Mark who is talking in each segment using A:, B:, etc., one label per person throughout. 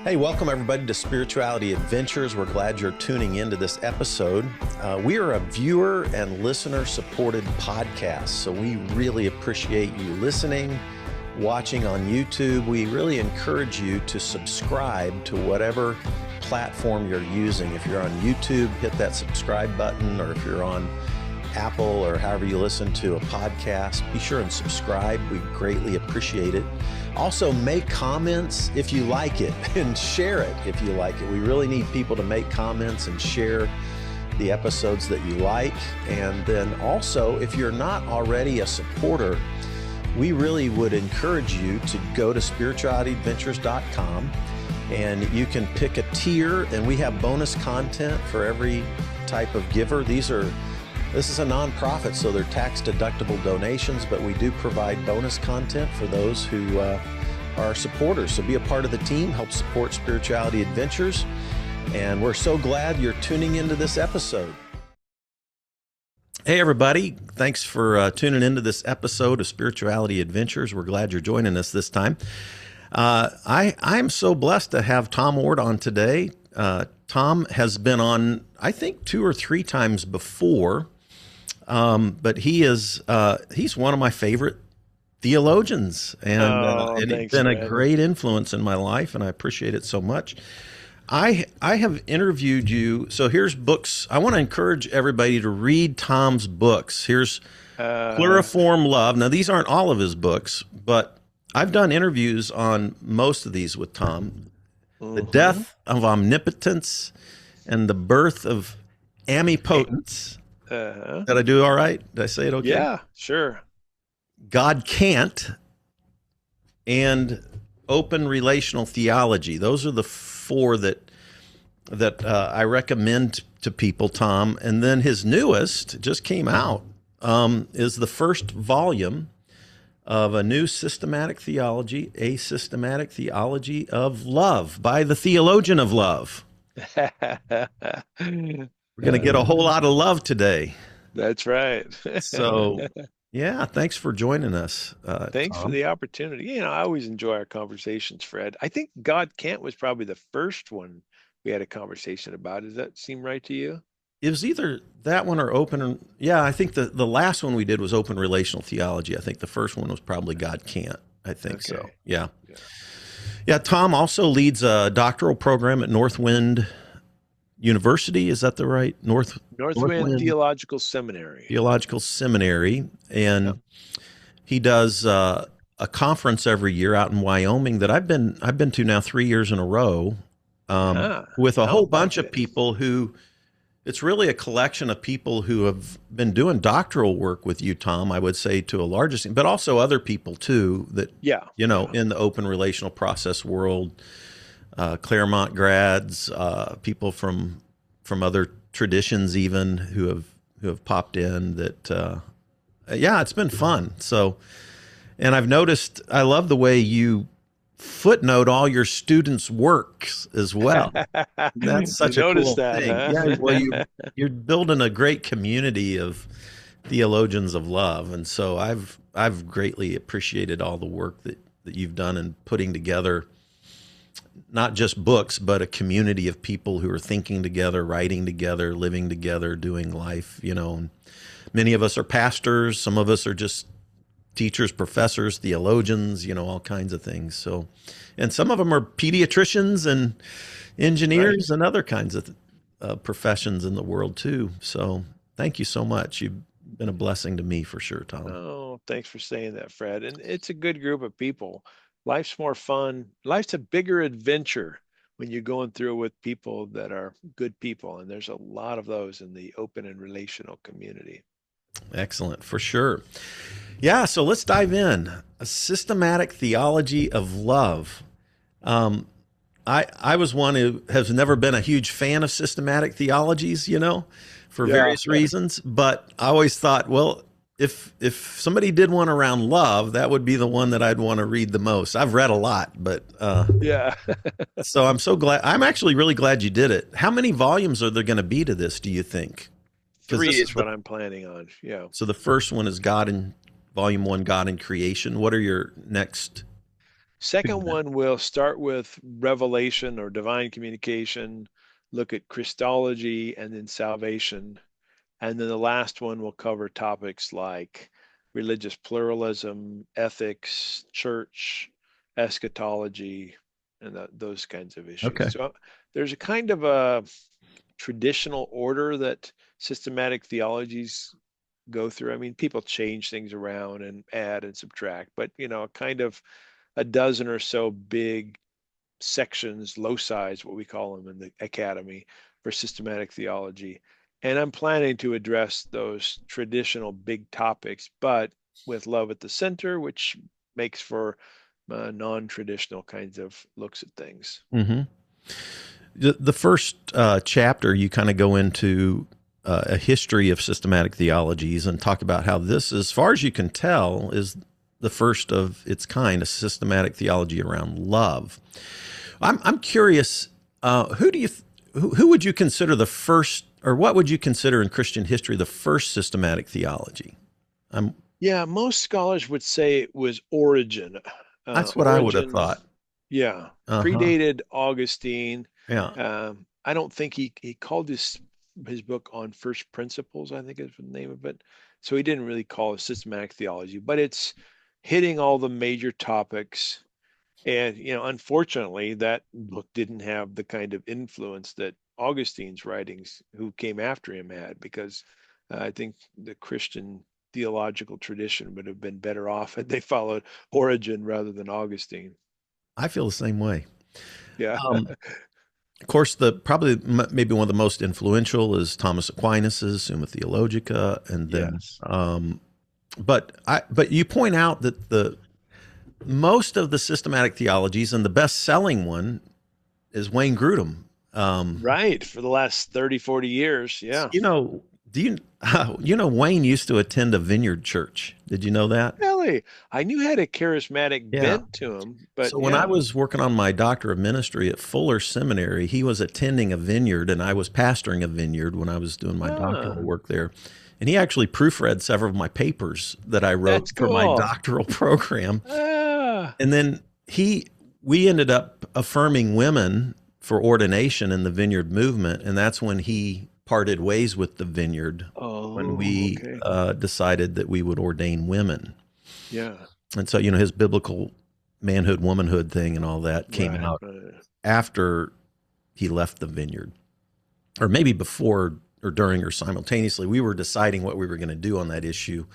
A: Hey, welcome everybody to Spirituality Adventures. We're glad you're tuning into this episode. We are a viewer and listener supported podcast, so we really appreciate you listening, watching on YouTube. We really encourage you to subscribe to whatever platform you're using. If you're on YouTube, hit that subscribe button, or if you're on Apple or however you listen to a podcast, be sure and subscribe. We greatly appreciate it. Also, make comments if you like it and share it if you like it. We really need people to make comments and share the episodes that you like. And then also, if you're not already a supporter, we really would encourage you to go to spiritualityadventures.com and you can pick a tier, and we have bonus content for every type of giver. This is a nonprofit, so they're tax-deductible donations, but we do provide bonus content for those who are supporters. So be a part of the team, help support Spirituality Adventures, and we're so glad you're tuning into this episode. Hey, everybody. Thanks for tuning into this episode of Spirituality Adventures. We're glad you're joining us this time. I'm so blessed to have Tom Oord on today. Tom has been on, I think, 2 or 3 times before. But he's one of my favorite theologians, and
B: Thanks,
A: he's been
B: man.
A: a great influence in my life, and I appreciate it so much. I have interviewed you. So here's books. I want to encourage everybody to read Tom's books. Here's Pluriform Love. Now, these aren't all of his books, but I've done interviews on most of these with Tom. The Death of Omnipotence and the Birth of Amipotence. Did I do all right? Did I say it okay?
B: Yeah, sure.
A: God Can't and Open Relational Theology. Those are the 4 that I recommend to people, Tom. And then his newest just came out, is the first volume of a new systematic theology, a systematic theology of love by the theologian of love. We're going to get a whole lot of love today.
B: That's right.
A: So, yeah, thanks for joining us.
B: Thanks
A: Tom.
B: for the opportunity. I always enjoy our conversations, Fred. I think God Can't was probably the first one we had a conversation about. Does that seem right to you?
A: It was either that one or open. Yeah, I think the last one we did was Open Relational Theology. I think the first one was probably God Can't. I think so. Yeah. Yeah, Tom also leads a doctoral program at Northwind University. Is that the right?
B: Northwind Theological Seminary.
A: Theological Seminary. And he does a conference every year out in Wyoming that I've been to now 3 years in a row, with a whole bunch of people who, it's really a collection of people who have been doing doctoral work with you, Tom, I would say, to a large extent, but also other people too that, in the open relational process world, Claremont grads, people from other traditions even who have popped in that, it's been fun. So, and I've noticed, I love the way you footnote all your students' works as well. That's such a cool thing.
B: Huh?
A: Yeah, well, you're building a great community of theologians of love, and so I've greatly appreciated all the work that you've done in putting together not just books, but a community of people who are thinking together, writing together, living together, doing life. And many of us are pastors. Some of us are just teachers, professors, theologians, all kinds of things. So, and some of them are pediatricians and engineers and other kinds of professions in the world too. So thank you so much. You've been a blessing to me for sure, Tom.
B: Oh, thanks for saying that, Fred. And it's a good group of people. Life's more fun. Life's a bigger adventure when you're going through it with people that are good people. And there's a lot of those in the open and relational community.
A: Excellent, for sure. Yeah, so let's dive in. A systematic theology of love. I was one who has never been a huge fan of systematic theologies, for various reasons. But I always thought, well, if somebody did one around love, that would be the one that I'd want to read the most. I've read a lot, but so I'm so glad. I'm actually really glad you did it. How many volumes are there going to be to this, do you think?
B: 3 is what I'm planning on. Yeah.
A: So the first one is Volume 1, God and Creation. What are your next
B: Second one will start with revelation or divine communication, look at Christology and then salvation. And then the last one will cover topics like religious pluralism, ethics, church, eschatology, and those kinds of issues.
A: Okay.
B: So there's a kind of a traditional order that systematic theologies go through. I mean, people change things around and add and subtract, but kind of a dozen or so big sections, loci, what we call them in the academy for systematic theology. And I'm planning to address those traditional big topics, but with love at the center, which makes for non-traditional kinds of looks at things.
A: Mm-hmm. The first chapter, you kind of go into a history of systematic theologies and talk about how this, as far as you can tell, is the first of its kind, a systematic theology around love. I'm curious, who would you consider the first, or what would you consider in Christian history the first systematic theology?
B: Yeah, most scholars would say it was Origen.
A: That's what I would have
B: Origen,
A: thought.
B: yeah,
A: Uh-huh.
B: predated Augustine.
A: Yeah.
B: I don't think he called his book on first principles, I think is the name of it. So he didn't really call it systematic theology, but it's hitting all the major topics. And unfortunately, that book didn't have the kind of influence that Augustine's writings, who came after him, had, because I think the Christian theological tradition would have been better off had they followed Origen rather than Augustine.
A: I feel the same way.
B: Yeah.
A: Of course, maybe one of the most influential is Thomas Aquinas's Summa Theologica, and then,
B: Yes.
A: but you point out that the most of the systematic theologies, and the best-selling one is Wayne Grudem.
B: Right. For the last 30, 40 years. Yeah.
A: Do you Wayne used to attend a Vineyard church? Did you know that?
B: Really? I knew he had a charismatic
A: Yeah.
B: bent to him, but
A: So when I
B: yeah.
A: was working on my doctor of ministry at Fuller Seminary, he was attending a vineyard, and I was pastoring a vineyard when I was doing my doctoral work there. And he actually proofread several of my papers that I wrote
B: That's
A: for my
B: cool.
A: doctoral program.
B: Ah.
A: And then we ended up affirming women for ordination in the Vineyard movement, and that's when he parted ways with the Vineyard, when
B: Oh,
A: we
B: okay.
A: decided that we would ordain women.
B: Yeah.
A: And so, his biblical manhood, womanhood thing and all that came
B: Right.
A: out after he left the Vineyard, or maybe before or during or simultaneously. We were deciding what we were going to do on that issue,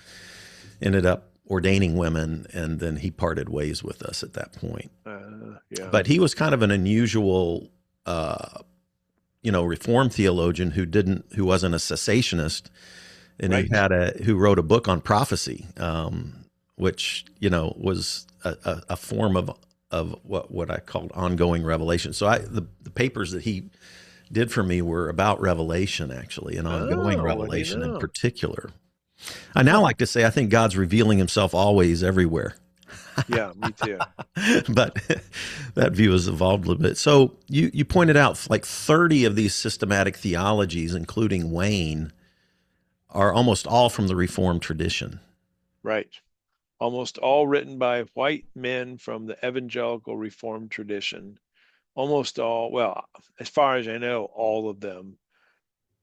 A: ended up ordaining women, and then he parted ways with us at that point.
B: Yeah.
A: But he was kind of an unusual, Reformed theologian who wasn't a cessationist, and
B: Right.
A: who wrote a book on prophecy, which was a form of what I called ongoing revelation. So the papers that he did for me were about revelation, actually, and ongoing
B: Oh, what do you
A: revelation in
B: know?
A: particular. I now like to say I think God's revealing himself always, everywhere.
B: Yeah, me too.
A: But that view has evolved a little bit. So you pointed out like 30 of these systematic theologies, including Wayne, are almost all from the Reformed tradition.
B: Right. Almost all written by white men from the evangelical Reformed tradition. Almost all, well, as far as I know, all of them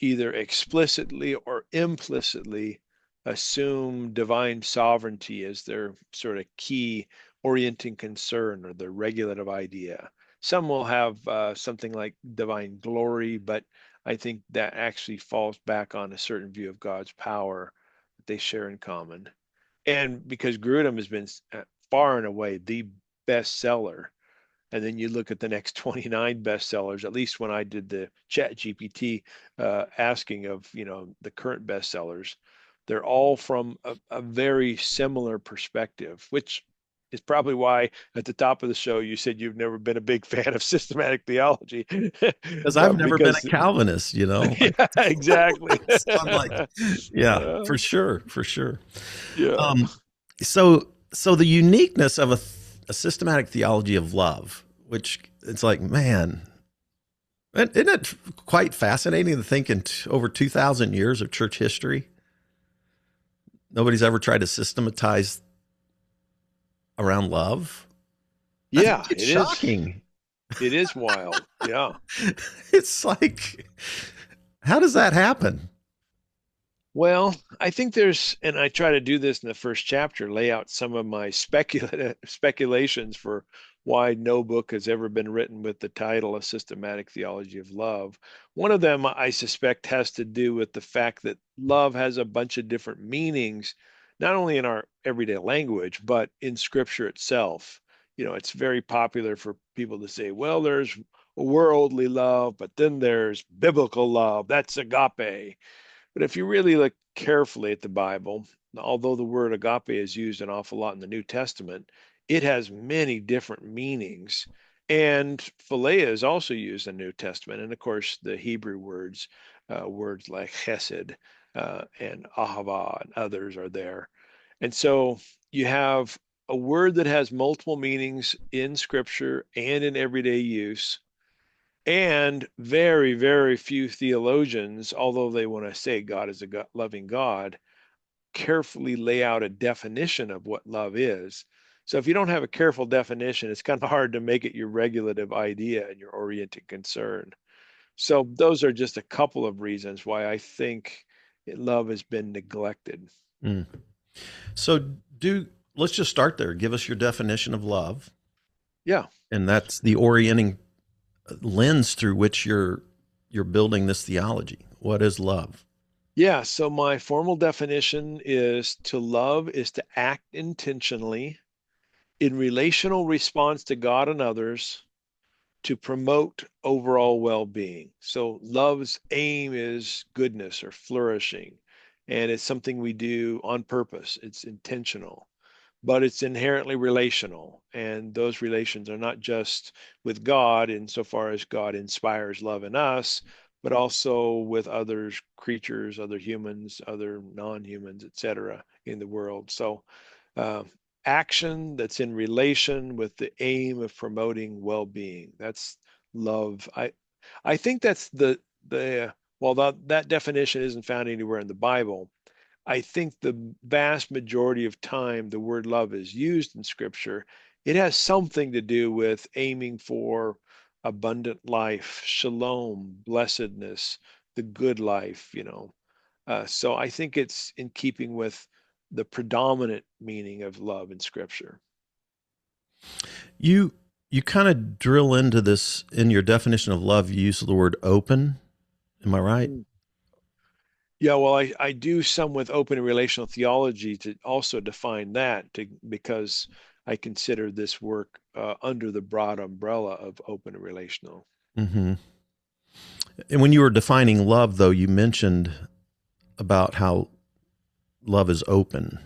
B: either explicitly or implicitly assume divine sovereignty as their sort of key orienting concern or the regulative idea. Some will have something like divine glory, but I think that actually falls back on a certain view of God's power that they share in common. And because Grudem has been far and away the bestseller, and then you look at the next 29 bestsellers, at least when I did the chat GPT asking of the current bestsellers, they're all from a very similar perspective, which is probably why at the top of the show you said you've never been a big fan of systematic theology.
A: Because I've
B: Probably
A: never been a
B: because
A: Calvinist,
B: yeah, exactly.
A: So I'm like, yeah, for sure, for sure.
B: Yeah.
A: So the uniqueness of a systematic theology of love, which it's like, man, isn't it quite fascinating to think in over 2,000 years of church history, nobody's ever tried to systematize around love?
B: Yeah,
A: It's
B: it is.
A: shocking.
B: It is wild. Yeah.
A: It's like, how does that happen?
B: Well, I think and I try to do this in the first chapter, lay out some of my speculations for why no book has ever been written with the title A Systematic Theology of Love. One of them, I suspect, has to do with the fact that love has a bunch of different meanings, not only in our everyday language, but in Scripture itself. It's very popular for people to say, well, there's worldly love, but then there's biblical love. That's agape. But if you really look carefully at the Bible, although the word agape is used an awful lot in the New Testament, it has many different meanings. And philia is also used in the New Testament. And of course, the Hebrew words like chesed and ahava and others are there. And so you have a word that has multiple meanings in Scripture and in everyday use. And very, very few theologians, although they want to say God is a loving God, carefully lay out a definition of what love is. So if you don't have a careful definition, it's kind of hard to make it your regulative idea and your orienting concern. So those are just a couple of reasons why I think love has been neglected.
A: Mm. So do let's just start there. Give us your definition of love,
B: Yeah.
A: and that's the orienting lens through which you're building this theology. What is love?
B: Yeah. So my formal definition is to love is to act intentionally in relational response to God and others to promote overall well being. So, love's aim is goodness or flourishing, and it's something we do on purpose, it's intentional. But it's inherently relational, and those relations are not just with God insofar as God inspires love in us, but also with other creatures, other humans, other non-humans, etc., in the world. So uh, action that's in relation with the aim of promoting well-being. That's love. I think that's the while that definition isn't found anywhere in the Bible, I think the vast majority of time the word love is used in Scripture, it has something to do with aiming for abundant life, shalom, blessedness, the good life. So I think it's in keeping with the predominant meaning of love in Scripture.
A: You you kind of drill into this in your definition of love. You use the word open. Am I right?
B: Mm. Yeah, well, I do some with open and relational theology to also define because I consider this work under the broad umbrella of open and relational.
A: Mm-hmm. And when you were defining love, though, you mentioned about how love is open,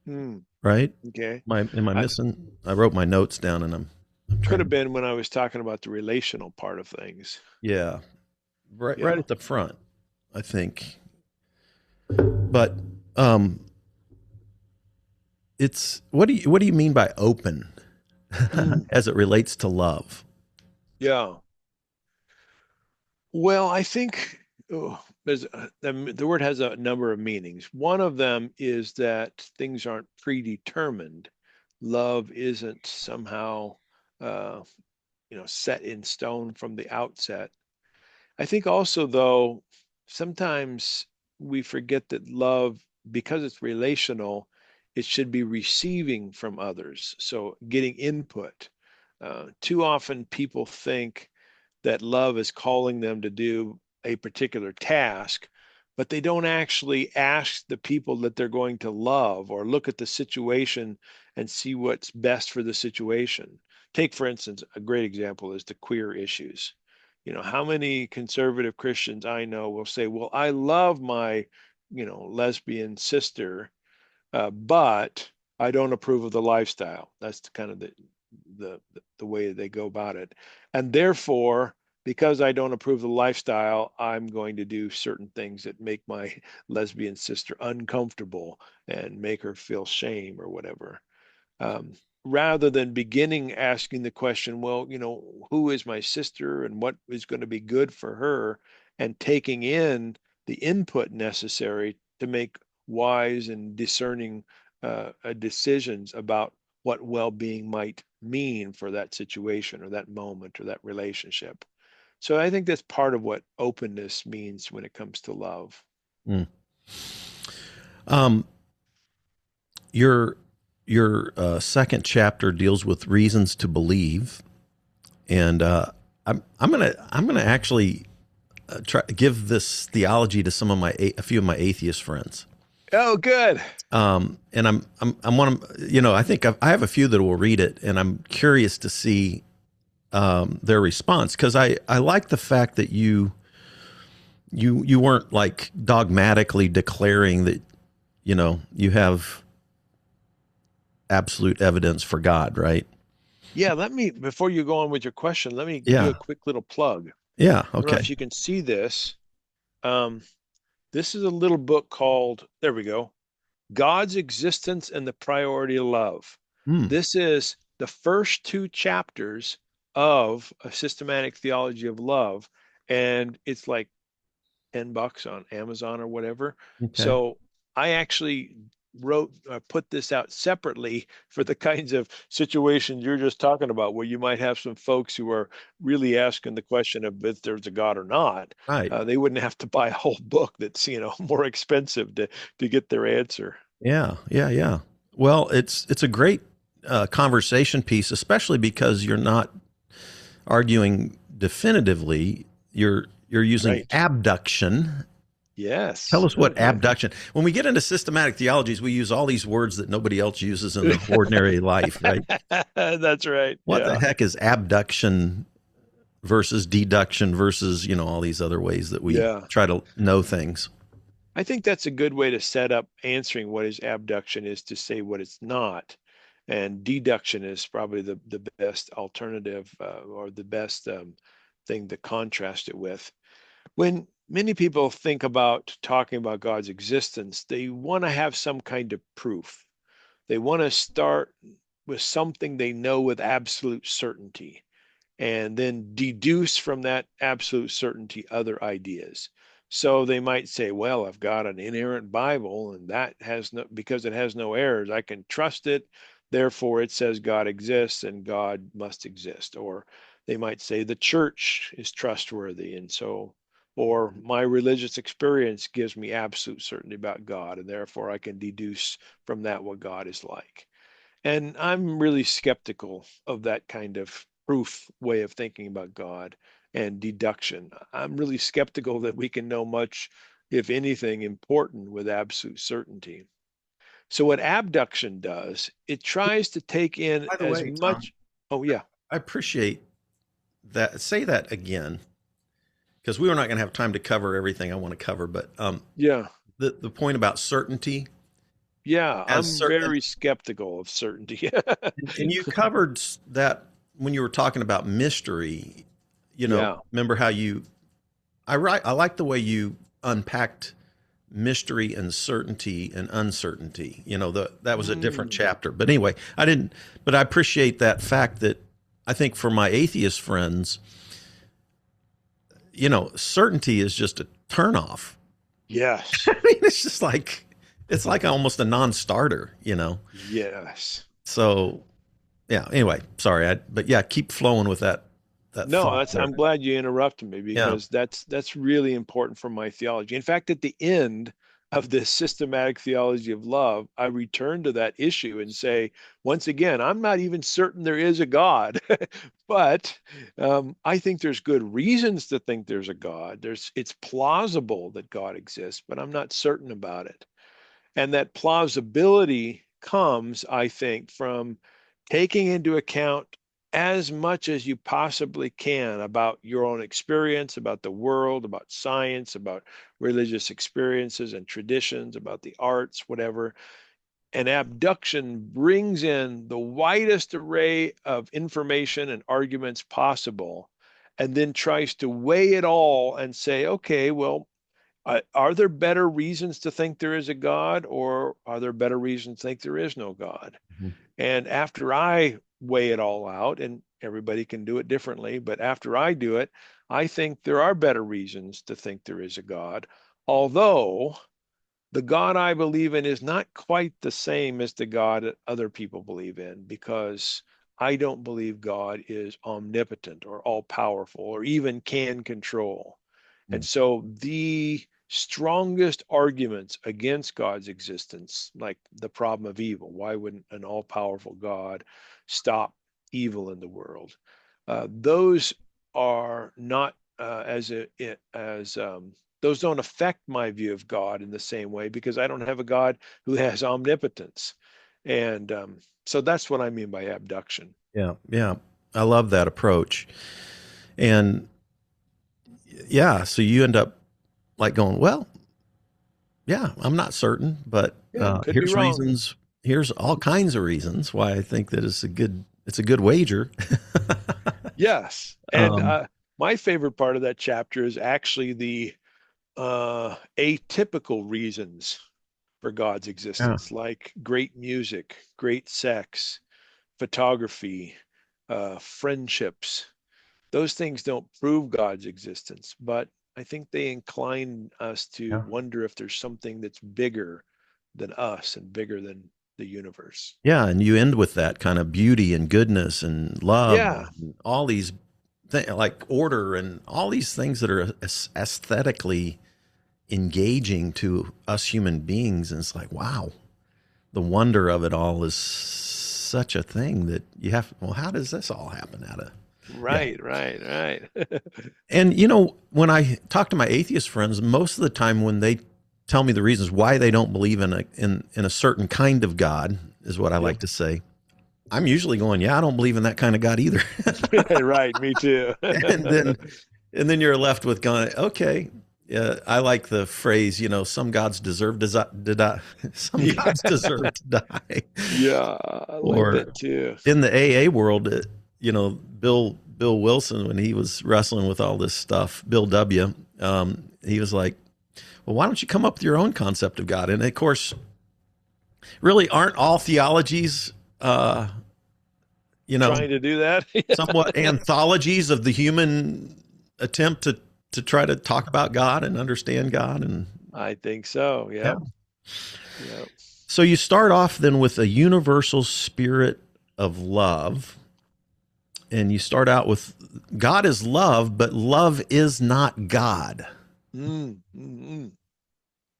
B: Hmm.
A: right?
B: Okay.
A: Am I
B: I
A: missing? I wrote my notes down, and I'm
B: could
A: trying
B: have
A: to.
B: been when I was talking about the relational part of things.
A: Yeah, right
B: Yeah.
A: at the front, I think. But um, it's what do you mean by open
B: Mm.
A: as it relates to love?
B: Yeah. Well, I think the word has a number of meanings. One of them is that things aren't predetermined. Love isn't somehow uh, set in stone from the outset. I think also, though, sometimes we forget that love, because it's relational, it should be receiving from others. So getting input. Too often people think that love is calling them to do a particular task, but they don't actually ask the people that they're going to love or look at the situation and see what's best for the situation. Take, for instance, a great example is the queer issues. How many conservative Christians I know will say, well, I love my, lesbian sister, but I don't approve of the lifestyle. That's kind of the way they go about it. And therefore, because I don't approve of the lifestyle, I'm going to do certain things that make my lesbian sister uncomfortable and make her feel shame or whatever. Um, Rather than beginning asking the question, well, who is my sister and what is going to be good for her, and taking in the input necessary to make wise and discerning decisions about what well-being might mean for that situation or that moment or that relationship. So I think that's part of what openness means when it comes to love.
A: Mm. Um, your second chapter deals with reasons to believe, and I'm gonna actually try give this theology to a few of my atheist friends.
B: Oh, good.
A: And I'm one of, you know, I think I have a few that will read it, and I'm curious to see their response, because I like the fact that you weren't like dogmatically declaring that, you know, you have absolute evidence for God, right?
B: Yeah, before you go on with your question, let me do
A: Yeah.
B: a quick little plug. I
A: Yeah.
B: don't know
A: Okay.
B: if you can see this. Um, this is a little book called, there we go, God's Existence and the Priority of Love.
A: Hmm.
B: This is the first two chapters of a systematic theology of love, and it's like $10 on Amazon or whatever.
A: Okay.
B: So I actually put this out separately for the kinds of situations you're just talking about, where you might have some folks who are really asking the question of if there's a God or not.
A: Right.
B: They wouldn't have to buy a whole book that's, more expensive to get their answer.
A: Yeah. Yeah. Yeah. Well, it's a great conversation piece, especially because you're not arguing definitively. You're using
B: Right.
A: abduction. Tell
B: Yes.
A: us
B: Oh,
A: what
B: good.
A: abduction. When we get into systematic theologies, we use all these words that nobody else uses in the ordinary life, right?
B: That's right.
A: What the
B: Yeah.
A: heck is abduction versus deduction versus, you know, all these other ways that we
B: Yeah.
A: try to know things?
B: I think that's a good way to set up answering what is abduction, is to say what it's not. And deduction is probably the best alternative, or the best thing to contrast it with. When many people think about talking about God's existence, they want to have some kind of proof. They want to start with something they know with absolute certainty, and then deduce from that absolute certainty other ideas. So they might say, well, I've got an inerrant Bible, and that has no, because it has no errors, I can trust it. Therefore, it says God exists and God must exist. Or they might say the church is trustworthy. And so, or my religious experience gives me absolute certainty about God, and therefore I can deduce from that what God is like. And I'm really skeptical of that kind of proof way of thinking about God and deduction. I'm really skeptical that we can know much, if anything, important with absolute certainty. So, what abduction does, it tries to take in
A: By the
B: as
A: way, Tom,
B: much. Oh, yeah.
A: I appreciate that. Say that again, because we were not going to have time to cover everything I want to cover. But
B: Yeah.
A: the point about certainty,
B: Yeah.
A: as
B: I'm
A: certain,
B: very skeptical of certainty.
A: and you covered that when you were talking about mystery. You know,
B: Yeah.
A: remember how I like the way you unpacked mystery and certainty and uncertainty. You know, that was a different
B: Mm,
A: chapter. But anyway, I didn't. But I appreciate that fact that I think for my atheist friends, you know, certainty is just a turnoff.
B: yes.
A: I mean, it's like almost a non-starter. You know,
B: Yes.
A: so yeah. Anyway, sorry, but yeah, keep flowing with that
B: No,
A: thought there.
B: I'm glad you interrupted me,
A: Yeah.
B: because that's really important for my theology. In fact, at the end of this systematic theology of love, I return to that issue and say, once again, I'm not even certain there is a God, but I think there's good reasons to think there's a God. It's plausible that God exists, but I'm not certain about it. And that plausibility comes, I think, from taking into account as much as you possibly can about your own experience, about the world, about science, about religious experiences and traditions, about the arts, whatever. And abduction brings in the widest array of information and arguments possible, and then tries to weigh it all and say, okay, well, are there better reasons to think there is a God, or are there better reasons to think there is no God?
A: Mhm.
B: And after I weigh it all out, and everybody can do it differently, but after I do it, I think there are better reasons to think there is a God. Although the God I believe in is not quite the same as the God that other people believe in, because I don't believe God is omnipotent or all powerful or even can control. And
A: Mm.
B: so the strongest arguments against God's existence, like the problem of evil, why wouldn't an all powerful God stop evil in the world? Those are not those don't affect my view of God in the same way because I don't have a God who has omnipotence. And so that's what I mean by abduction.
A: Yeah, yeah. I love that approach. And yeah, so you end up like going, well, yeah, I'm not certain, but
B: Yeah, could be
A: here's
B: wrong.
A: reasons. Here's all kinds of reasons why I think that it's a good wager.
B: Yes. And
A: um,
B: my favorite part of that chapter is actually the atypical reasons for God's
A: yeah,
B: existence, like great music, great sex, photography, friendships. Those things don't prove God's existence, but I think they incline us to
A: yeah,
B: wonder if there's something that's bigger than us and bigger than the universe.
A: yeah. And you end with that kind of beauty and goodness and love,
B: Yeah,
A: and all these like order and all these things that are aesthetically engaging to us human beings. And it's like, wow, the wonder of it all is such a thing that you have. Well, how does this all happen? Out of yeah.
B: right, right, right.
A: And you know, when I talk to my atheist friends, most of the time when they tell me the reasons why they don't believe in a certain kind of God, is what I
B: Yep.
A: like to say. I'm usually going, yeah, I don't believe in that kind of God either.
B: Right, me too.
A: and then and then you're left with going, okay. Yeah, I like the phrase, you know, some gods deserve to die. Some gods deserve to die.
B: Yeah, I like
A: Or
B: that too.
A: in the AA world, you know, Bill Wilson, when he was wrestling with all this stuff, Bill W, he was like, well, why don't you come up with your own concept of God? And of course, really aren't all theologies, you know,
B: Trying to do that.
A: somewhat anthologies of the human attempt to try to talk about God and understand God? And
B: I think so.
A: yeah.
B: Yep. Yep.
A: So you start off then with a universal spirit of love, and you start out with God is love, but love is not God.
B: Mm, mm, mm.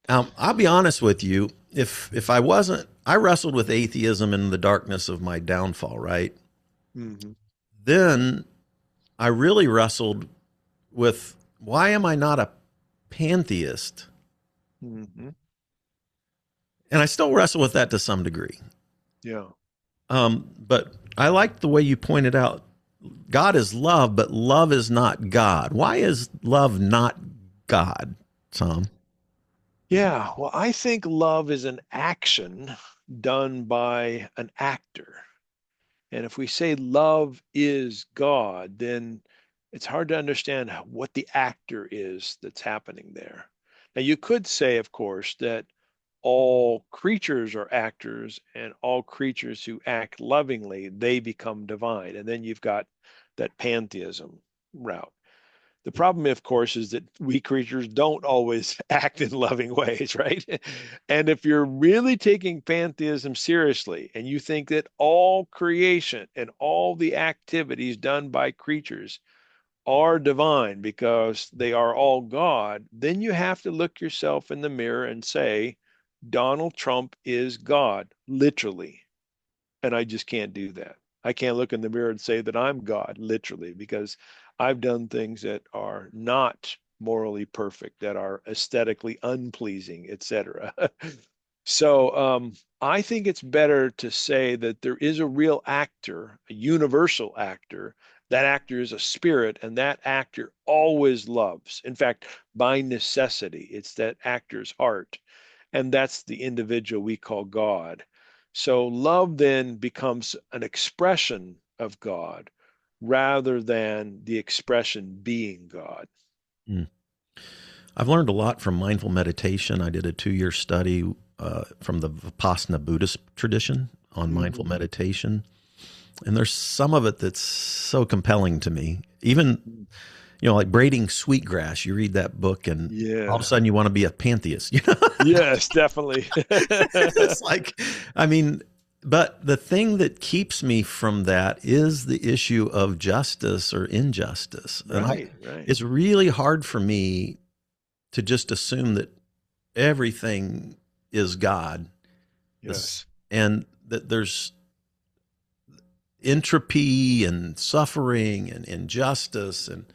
A: I'll be honest with you. If I wasn't, I wrestled with atheism in the darkness of my downfall, right?
B: Mhm.
A: Then I really wrestled with why am I not a pantheist?
B: Mhm.
A: And I still wrestle with that to some degree.
B: Yeah.
A: But I like the way you pointed out God is love, but love is not God. Why is love not God, Tom?
B: Yeah. Well, I think love is an action done by an actor. And if we say love is God, then it's hard to understand what the actor is that's happening there. Now, you could say, of course, that all creatures are actors and all creatures who act lovingly, they become divine. And then you've got that pantheism route. The problem, of course, is that we creatures don't always act in loving ways, right? And if you're really taking pantheism seriously and you think that all creation and all the activities done by creatures are divine because they are all God, then you have to look yourself in the mirror and say, Donald Trump is God, literally. And I just can't do that. I can't look in the mirror and say that I'm God, literally, because I've done things that are not morally perfect, that are aesthetically unpleasing, etc. So I think it's better to say that there is a real actor, a universal actor. That actor is a spirit, and that actor always loves. In fact, by necessity, it's that actor's heart. And that's the individual we call God. So love then becomes an expression of God rather than the expression being God.
A: Mm. I've learned a lot from mindful meditation. I did a 2-year study from the Vipassana Buddhist tradition on mindful
B: Mhm.
A: meditation. And there's some of it that's so compelling to me. Even, you know, like braiding sweetgrass, you read that book and all of a
B: Yeah.
A: sudden you want to be a pantheist, you know?
B: Yes, definitely.
A: It's like, I mean, but the thing that keeps me from that is the issue of justice or injustice. And
B: Right, right.
A: it's really hard for me to just assume that everything is God, this,
B: Yes.
A: and that there's entropy and suffering and injustice. And,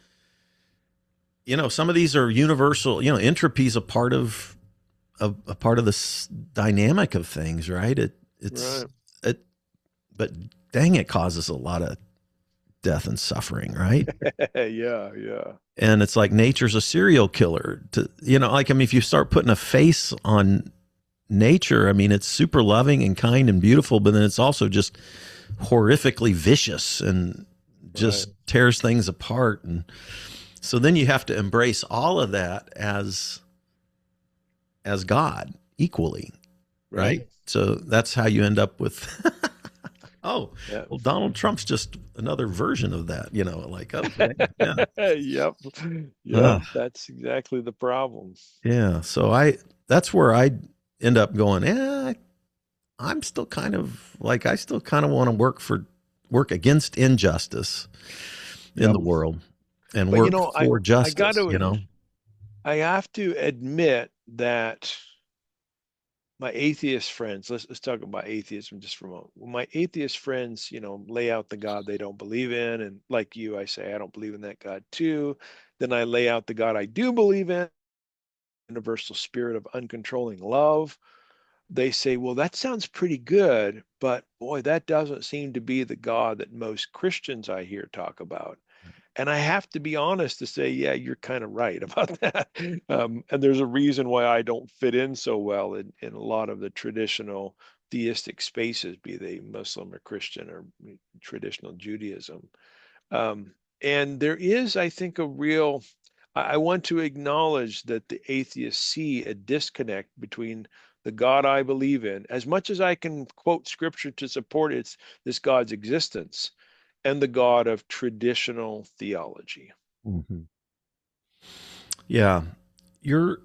A: some of these are universal. Entropy is a part of a part of this dynamic of things, right? It's
B: Right.
A: it, but dang, it causes a lot of death and suffering, right?
B: Yeah, yeah.
A: And it's like nature's a serial killer. If you start putting a face on nature, I mean, it's super loving and kind and beautiful, but then it's also just horrifically vicious and
B: Right,
A: just tears things apart. And so then you have to embrace all of that as God equally,
B: right.
A: right? So that's how you end up with oh,
B: Yeah.
A: well, Donald Trump's just another version of that, like, okay, yeah.
B: Yep. Yep.
A: Uh,
B: That's exactly the problem.
A: yeah. So that's where I end up going, I'm still kind of like, I still kind of want to work against injustice in
B: Yep.
A: the world and
B: But
A: work for
B: I got
A: justice,
B: to I have to admit that my atheist friends, let's talk about atheism just for a moment. When my atheist friends, lay out the God they don't believe in, and like you, I say I don't believe in that God too. Then I lay out the God I do believe in, universal spirit of uncontrolling love. They say, well, that sounds pretty good, but boy, that doesn't seem to be the God that most Christians I hear talk about. And I have to be honest to say, yeah, you're kind of right about that. And there's a reason why I don't fit in so well in a lot of the traditional theistic spaces, be they Muslim or Christian or traditional Judaism. And there is, I think, I want to acknowledge that the atheists see a disconnect between the God I believe in, as much as I can quote scripture to support this God's existence, and the God of traditional theology.
A: Mhm. Yeah. You're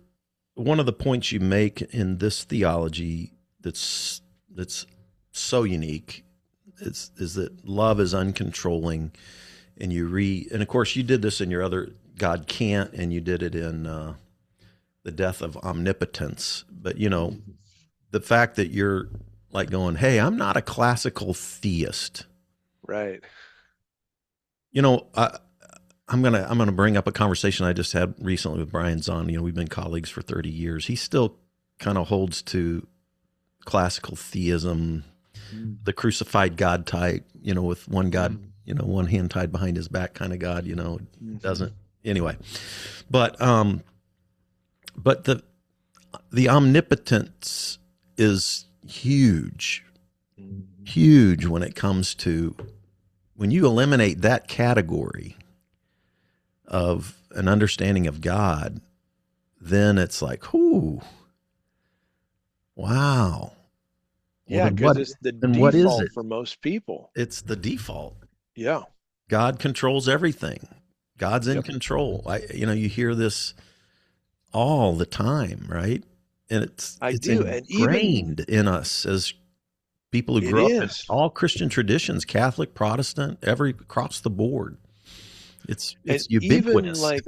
A: one of the points you make in this theology that's so unique is that love is uncontrolling, and and of course you did this in your other God can't, and you did it in the death of omnipotence. But
B: Mhm.
A: the fact that you're like going, hey, I'm not a classical theist.
B: Right.
A: You know, I, I'm gonna bring up a conversation I just had recently with Brian Zahn. We've been colleagues for 30 years. He still kind of holds to classical theism,
B: Mm.
A: the crucified God type. With one God,
B: Mm.
A: one hand tied behind his back kind of God.
B: Mhm.
A: Doesn't anyway. But the omnipotence is huge,
B: Mhm.
A: huge when it comes to when you eliminate that category of an understanding of God, then it's like, ooh, wow. Well,
B: Yeah,
A: then
B: because
A: what?
B: it's the
A: Then what is
B: default
A: it?
B: for most people.
A: It's the default.
B: Yeah.
A: God controls everything. God's in
B: Yep.
A: control. You hear this all the time, right? And
B: I
A: it's
B: do. And even
A: ingrained in us as people who
B: it
A: grew up in
B: is.
A: all Christian traditions, Catholic, Protestant, every across the board.
B: And
A: It's
B: even
A: ubiquitous.
B: like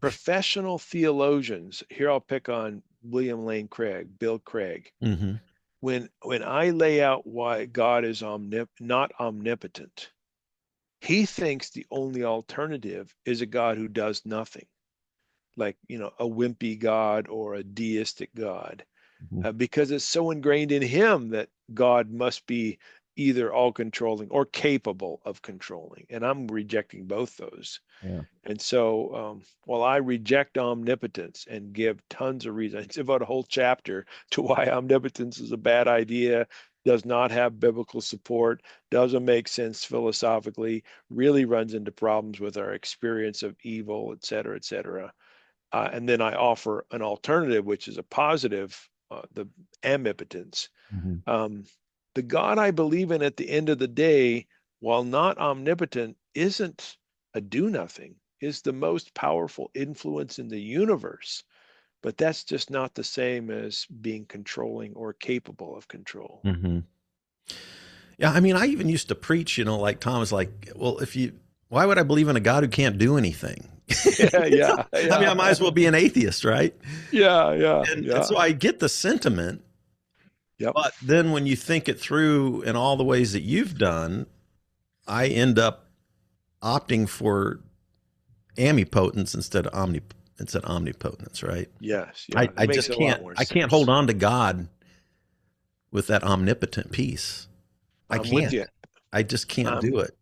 B: professional theologians, here I'll pick on William Lane Craig, Bill Craig.
A: Hmm.
B: When I lay out why God is not omnipotent, he thinks the only alternative is a God who does nothing, like, a wimpy God or a deistic God, because it's so ingrained in him that God must be either all controlling or capable of controlling. And I'm rejecting both those.
A: Yeah.
B: And so, while I reject omnipotence and give tons of reasons, I devote a whole chapter to why omnipotence is a bad idea, does not have biblical support, doesn't make sense philosophically, really runs into problems with our experience of evil, et cetera, et cetera. And then I offer an alternative, which is a positive, the omnipotence.
A: Hmm.
B: Um, the God I believe in at the end of the day, while not omnipotent, isn't a do nothing, is the most powerful influence in the universe. But that's just not the same as being controlling or capable of control.
A: Hmm. Yeah, I mean, I even used to preach, like Thomas, like, well, why would I believe in a God who can't do anything?
B: Yeah, yeah,
A: I mean,
B: yeah,
A: I might as well be an atheist, right?
B: yeah, yeah,
A: And
B: yeah.
A: so I get the sentiment,
B: Yep.
A: but then when you think it through in all the ways that you've done, I end up opting for amipotence instead of omnipotence, right?
B: Yes,
A: I,
B: yeah. It
A: I
B: makes
A: just
B: a lot
A: can't
B: more
A: I can't hold
B: sense.
A: on to God with that omnipotent piece. I
B: I'm with
A: can't.
B: you.
A: I just can't do it.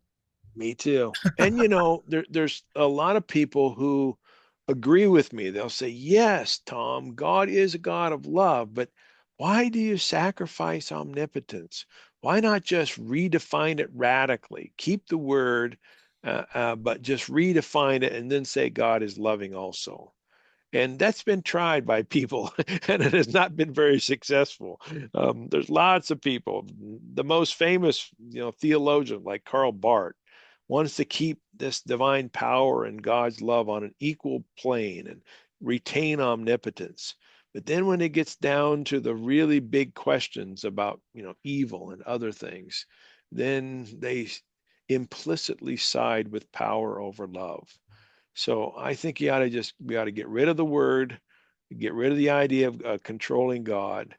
B: Me too. And there's a lot of people who agree with me. They'll say, "Yes, Tom, God is a God of love, but why do you sacrifice omnipotence? Why not just redefine it radically? Keep the word, but just redefine it and then say God is loving also." And that's been tried by people, and it has not been very successful. There's lots of people. The most famous, theologian like Karl Barth wants to keep this divine power and God's love on an equal plane and retain omnipotence. But then when it gets down to the really big questions about, evil and other things, then they implicitly side with power over love. So I think we ought to get rid of the word, get rid of the idea of controlling God,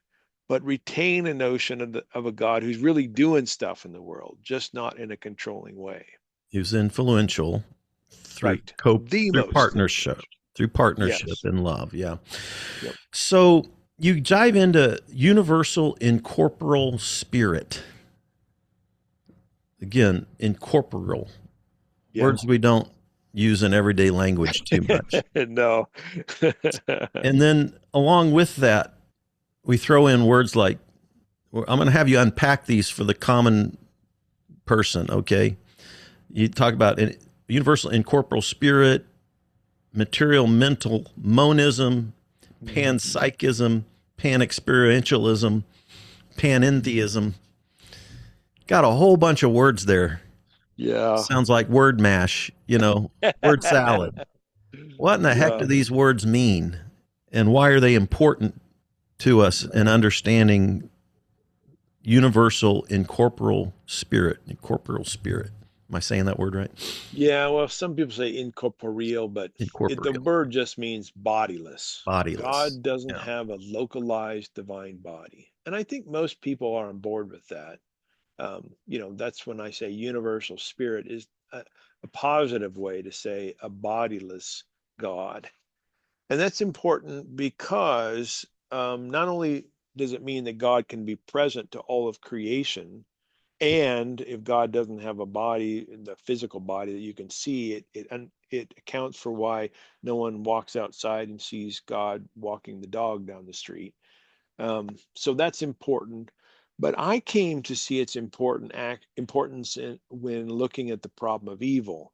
B: but retain a notion of a God who's really doing stuff in the world, just not in a controlling way.
A: He was influential through
B: Right.
A: co
B: The
A: through
B: most
A: partnership,
B: influential.
A: through partnership
B: Yes.
A: and love. Yeah.
B: Yep.
A: So you dive into universal incorporeal spirit. Again, incorporeal,
B: Yeah.
A: words we don't use in everyday language too much.
B: No.
A: And then along with that, we throw in words like, I'm going to have you unpack these for the common person, okay? You talk about universal incorporeal spirit, material mental monism,
B: Mhm.
A: panpsychism, panexperientialism, panentheism. Got a whole bunch of words there.
B: Yeah.
A: Sounds like word mash, word salad. What in the heck do
B: Yeah.
A: these words mean? And why are they important to us in understanding universal incorporeal spirit? Incorporeal spirit. Am I saying that word right?
B: Yeah, well, some people say incorporeal, but the
A: Incorporeal,
B: word just means bodiless.
A: bodiless.
B: God doesn't
A: Yeah.
B: have a localized divine body. And I think most people are on board with that. That's when I say universal spirit is a positive way to say a bodiless God. And that's important because not only does it mean that God can be present to all of creation, and if God doesn't have a body, the physical body that you can see, it accounts for why no one walks outside and sees God walking the dog down the street. So that's important. But I came to see its importance when looking at the problem of evil,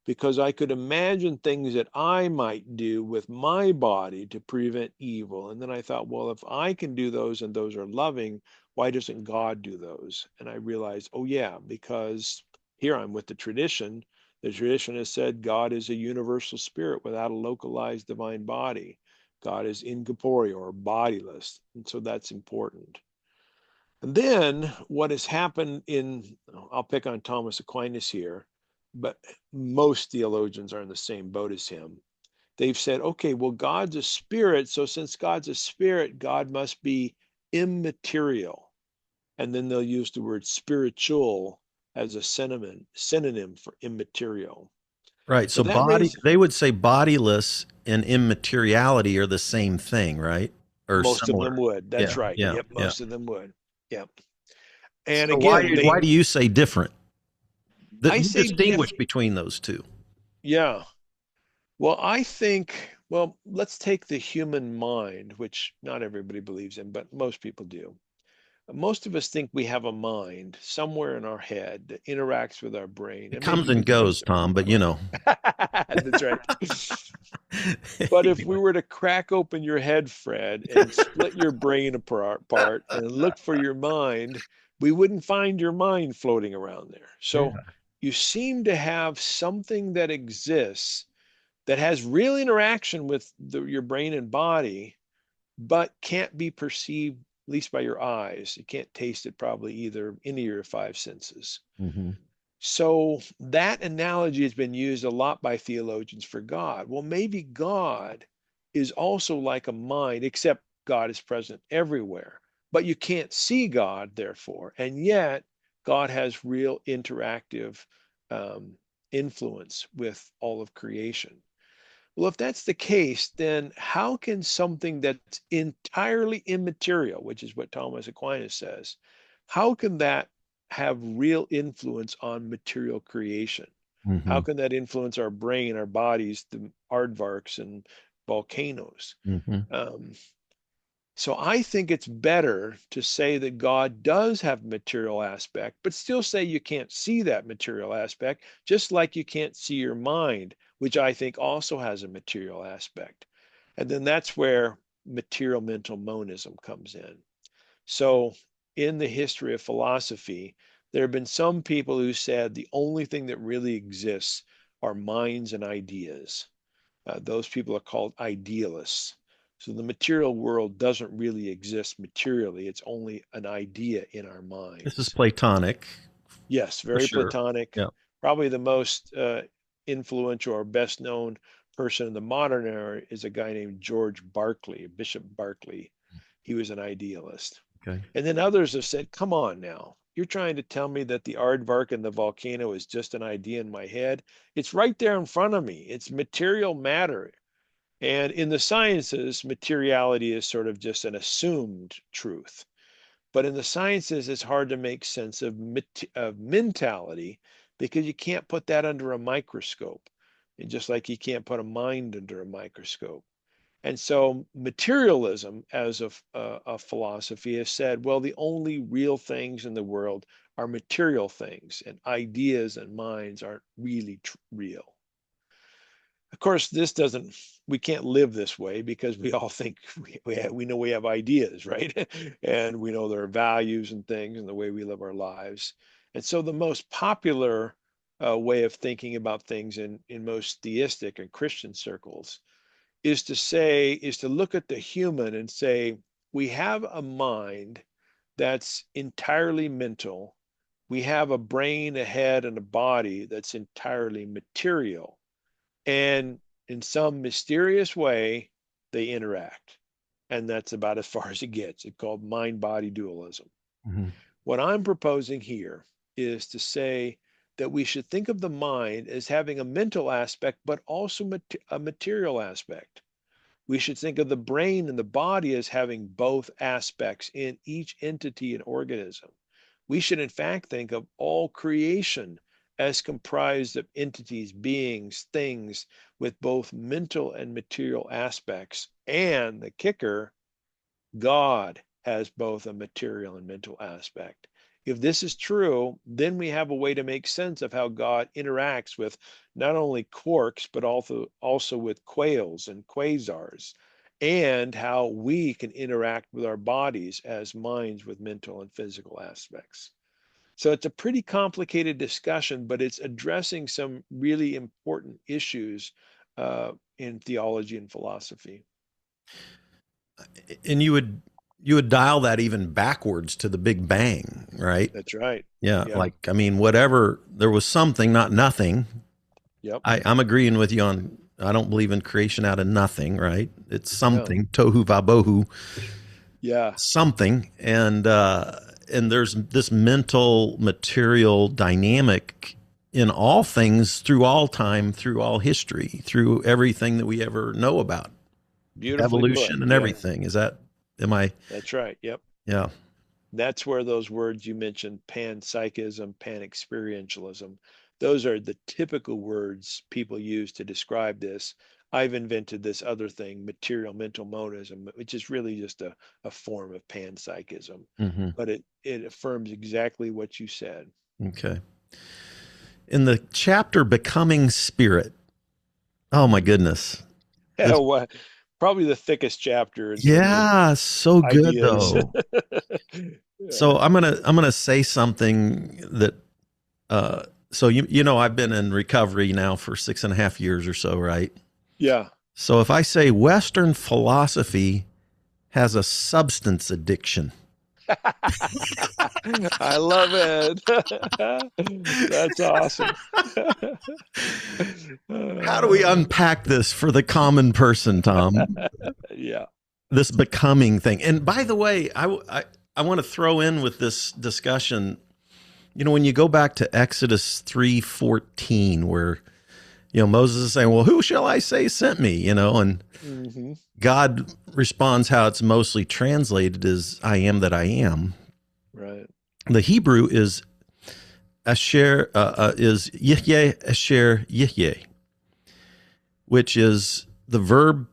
B: because I could imagine things that I might do with my body to prevent evil. And then I thought, well, if I can do those and those are loving, why doesn't God do those? And I realized, oh, yeah, because here I'm with the tradition. The tradition has said God is a universal spirit without a localized divine body. God is incorporeal or bodiless. And so that's important. And then what has happened I'll pick on Thomas Aquinas here, but most theologians are in the same boat as him. They've said, okay, well, God's a spirit. So since God's a spirit, God must be immaterial. And then they'll use the word spiritual as a synonym for immaterial.
A: Right.
B: But
A: So
B: that raises
A: they would say bodiless and immateriality are the same thing, right? Or
B: most of them
A: similar.
B: would. That's
A: Yeah.
B: right.
A: Yeah.
B: Yep,
A: Yeah.
B: most of them would. Yep. And
A: So
B: again,
A: why do you say different? That
B: I
A: you
B: say
A: distinguish
B: different.
A: between those two.
B: Yeah. Well, I think, well, let's take the human mind, which not everybody believes in, but most people do. Most of us think we have a mind somewhere in our head that interacts with our brain,
A: It
B: and
A: comes
B: maybe we
A: and
B: can put
A: goes, Tom, but
B: that's right. But if we were to crack open your head, Fred, and split your brain apart and look for your mind, we wouldn't find your mind floating around there. So
A: Yeah.
B: you seem to have something that exists that has real interaction with your brain and body, but can't be perceived least by your eyes. You can't taste it probably either, any of your five senses.
A: Mm-hmm.
B: So that analogy has been used a lot by theologians for God. Well, maybe God is also like a mind, except God is present everywhere. But you can't see God, therefore, and yet God has real interactive um, influence with all of creation. Well, if that's the case, then how can something that's entirely immaterial, which is what Thomas Aquinas says, how can that have real influence on material creation?
A: Mm-hmm.
B: How can that influence our brain, our bodies, the aardvarks and volcanoes?
A: Mm-hmm.
B: Um, so I think it's better to say that God does have a material aspect, but still say you can't see that material aspect, just like you can't see your mind, which I think also has a material aspect. And then that's where material mental monism comes in. So in the history of philosophy, there have been some people who said the only thing that really exists are minds and ideas. Those people are called idealists. So the material world doesn't really exist materially. It's only an idea in our
A: This is
B: minds.
A: Platonic
B: Yes,
A: for
B: very
A: sure.
B: Platonic.
A: Yeah.
B: Probably the most influential or best known person in the modern era is a guy named George Berkeley, Bishop Berkeley. He was an idealist.
A: Okay.
B: And then others have said, come on now. You're trying to tell me that the aardvark and the volcano is just an idea in my head? It's right there in front of me. It's material matter. And in the sciences, materiality is sort of just an assumed truth. But in the sciences, it's hard to make sense of mentality because you can't put that under a microscope. And just like you can't put a mind under a microscope. And so materialism as a philosophy has said, well, the only real things in the world are material things, and ideas and minds aren't really real. Of course, this doesn't, we can't live this way because we all think we know we have ideas, right? And we know there are values and things and the way we live our lives. And so the most popular way of thinking about things in most theistic and Christian circles is to look at the human and say, we have a mind that's entirely mental. We have a brain, a head, and a body that's entirely material. And in some mysterious way, they interact. And that's about as far as it gets. It's called mind body dualism.
A: Mm-hmm.
B: What I'm proposing here is to say that we should think of the mind as having a mental aspect, but also a material aspect. We should think of the brain and the body as having both aspects in each entity and organism. We should, in fact, think of all creation as comprised of entities, beings, things with both mental and material aspects. And the kicker, God has both a material and mental aspect. If this is true, then we have a way to make sense of how God interacts with not only quarks, but also with quails and quasars, and how we can interact with our bodies as minds with mental and physical aspects. So it's a pretty complicated discussion, but it's addressing some really important issues in theology and philosophy.
A: And you would dial that even backwards to the Big Bang, right?
B: That's right.
A: Yeah.
B: Yeah.
A: Like, I mean, whatever, there was something, not nothing.
B: Yep.
A: I'm agreeing with you on, I don't believe in creation out of nothing, right? It's
B: No.
A: something, tohu vabohu,
B: Yeah.
A: something. And there's this mental material dynamic in all things through all time, through all history, through everything that we ever know about
B: Beautifully put.
A: evolution and
B: Yeah.
A: everything. Am I,
B: That's right. Yep.
A: yeah.
B: That's where those words you mentioned, panpsychism, panexperientialism, those are the typical words people use to describe this. I've invented this other thing, material mental monism, which is really just a form of panpsychism.
A: Mm-hmm.
B: But it affirms exactly what you said.
A: Okay. In the chapter Becoming Spirit, oh my goodness.
B: Yeah,
A: This,
B: well, probably the thickest chapter in terms of
A: yeah, so good
B: ideas.
A: though.
B: Yeah.
A: So I'm gonna say something that so you know I've been in recovery now for 6.5 years or so, right?
B: Yeah.
A: So if I say Western philosophy has a substance addiction.
B: I love it. That's awesome.
A: How do we unpack this for the common person, Tom?
B: Yeah.
A: This becoming thing. And by the way, I want to throw in with this discussion, when you go back to Exodus 3:14, where, Moses is saying, well, who shall I say sent me? And
B: Hmm.
A: God responds how it's mostly translated as I am that I am.
B: Right.
A: The Hebrew is is yihyeh asher yihyeh, which is the verb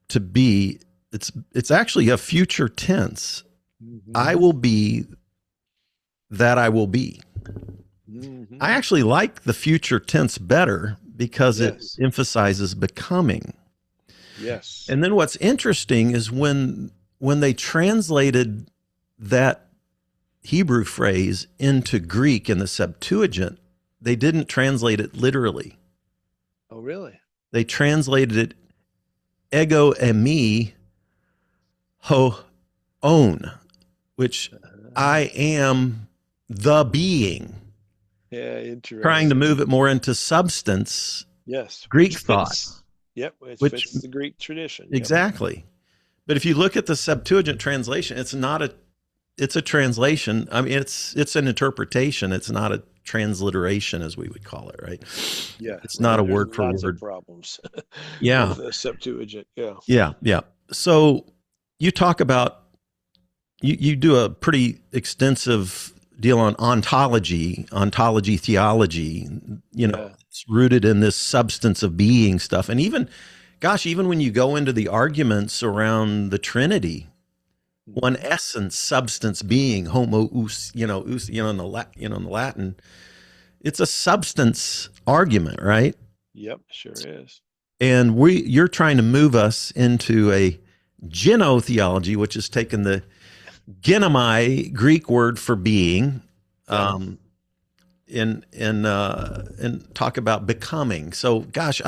A: to be. It's actually a future tense.
B: Hmm.
A: I will be that I will be.
B: Hmm.
A: I actually like the future tense better because it
B: Yes.
A: emphasizes becoming.
B: Yes.
A: And then what's interesting is when they translated that Hebrew phrase into Greek in the Septuagint, they didn't translate it literally.
B: Oh, really?
A: They translated it ego eimi ho own, which
B: Uh,
A: I am the being,
B: yeah,
A: trying to
B: interesting.
A: move it more into substance,
B: Yes, which
A: Greek thought,
B: fits. Yep, it
A: which
B: fits the Greek tradition. Yep.
A: exactly. But if you look at the Septuagint translation, it's a translation. I mean, it's an interpretation. It's not a transliteration, as we would call it, right?
B: Yeah,
A: It's not
B: right.
A: a
B: There's
A: word for
B: lots of
A: word.
B: problems
A: Yeah,
B: with the Septuagint. Yeah.
A: yeah, yeah. So you talk about you do a pretty extensive deal on ontology theology.
B: Yeah.
A: It's rooted in this substance of being stuff, and even, gosh, even when you go into the arguments around the Trinity, one
B: Hmm.
A: essence, substance, being, homo us, in the Latin, it's a substance argument, right?
B: Yep, sure is.
A: And you're trying to move us into a genotheology, which is taking the genomai Greek word for being,
B: Yep.
A: um, and talk about becoming. So, gosh,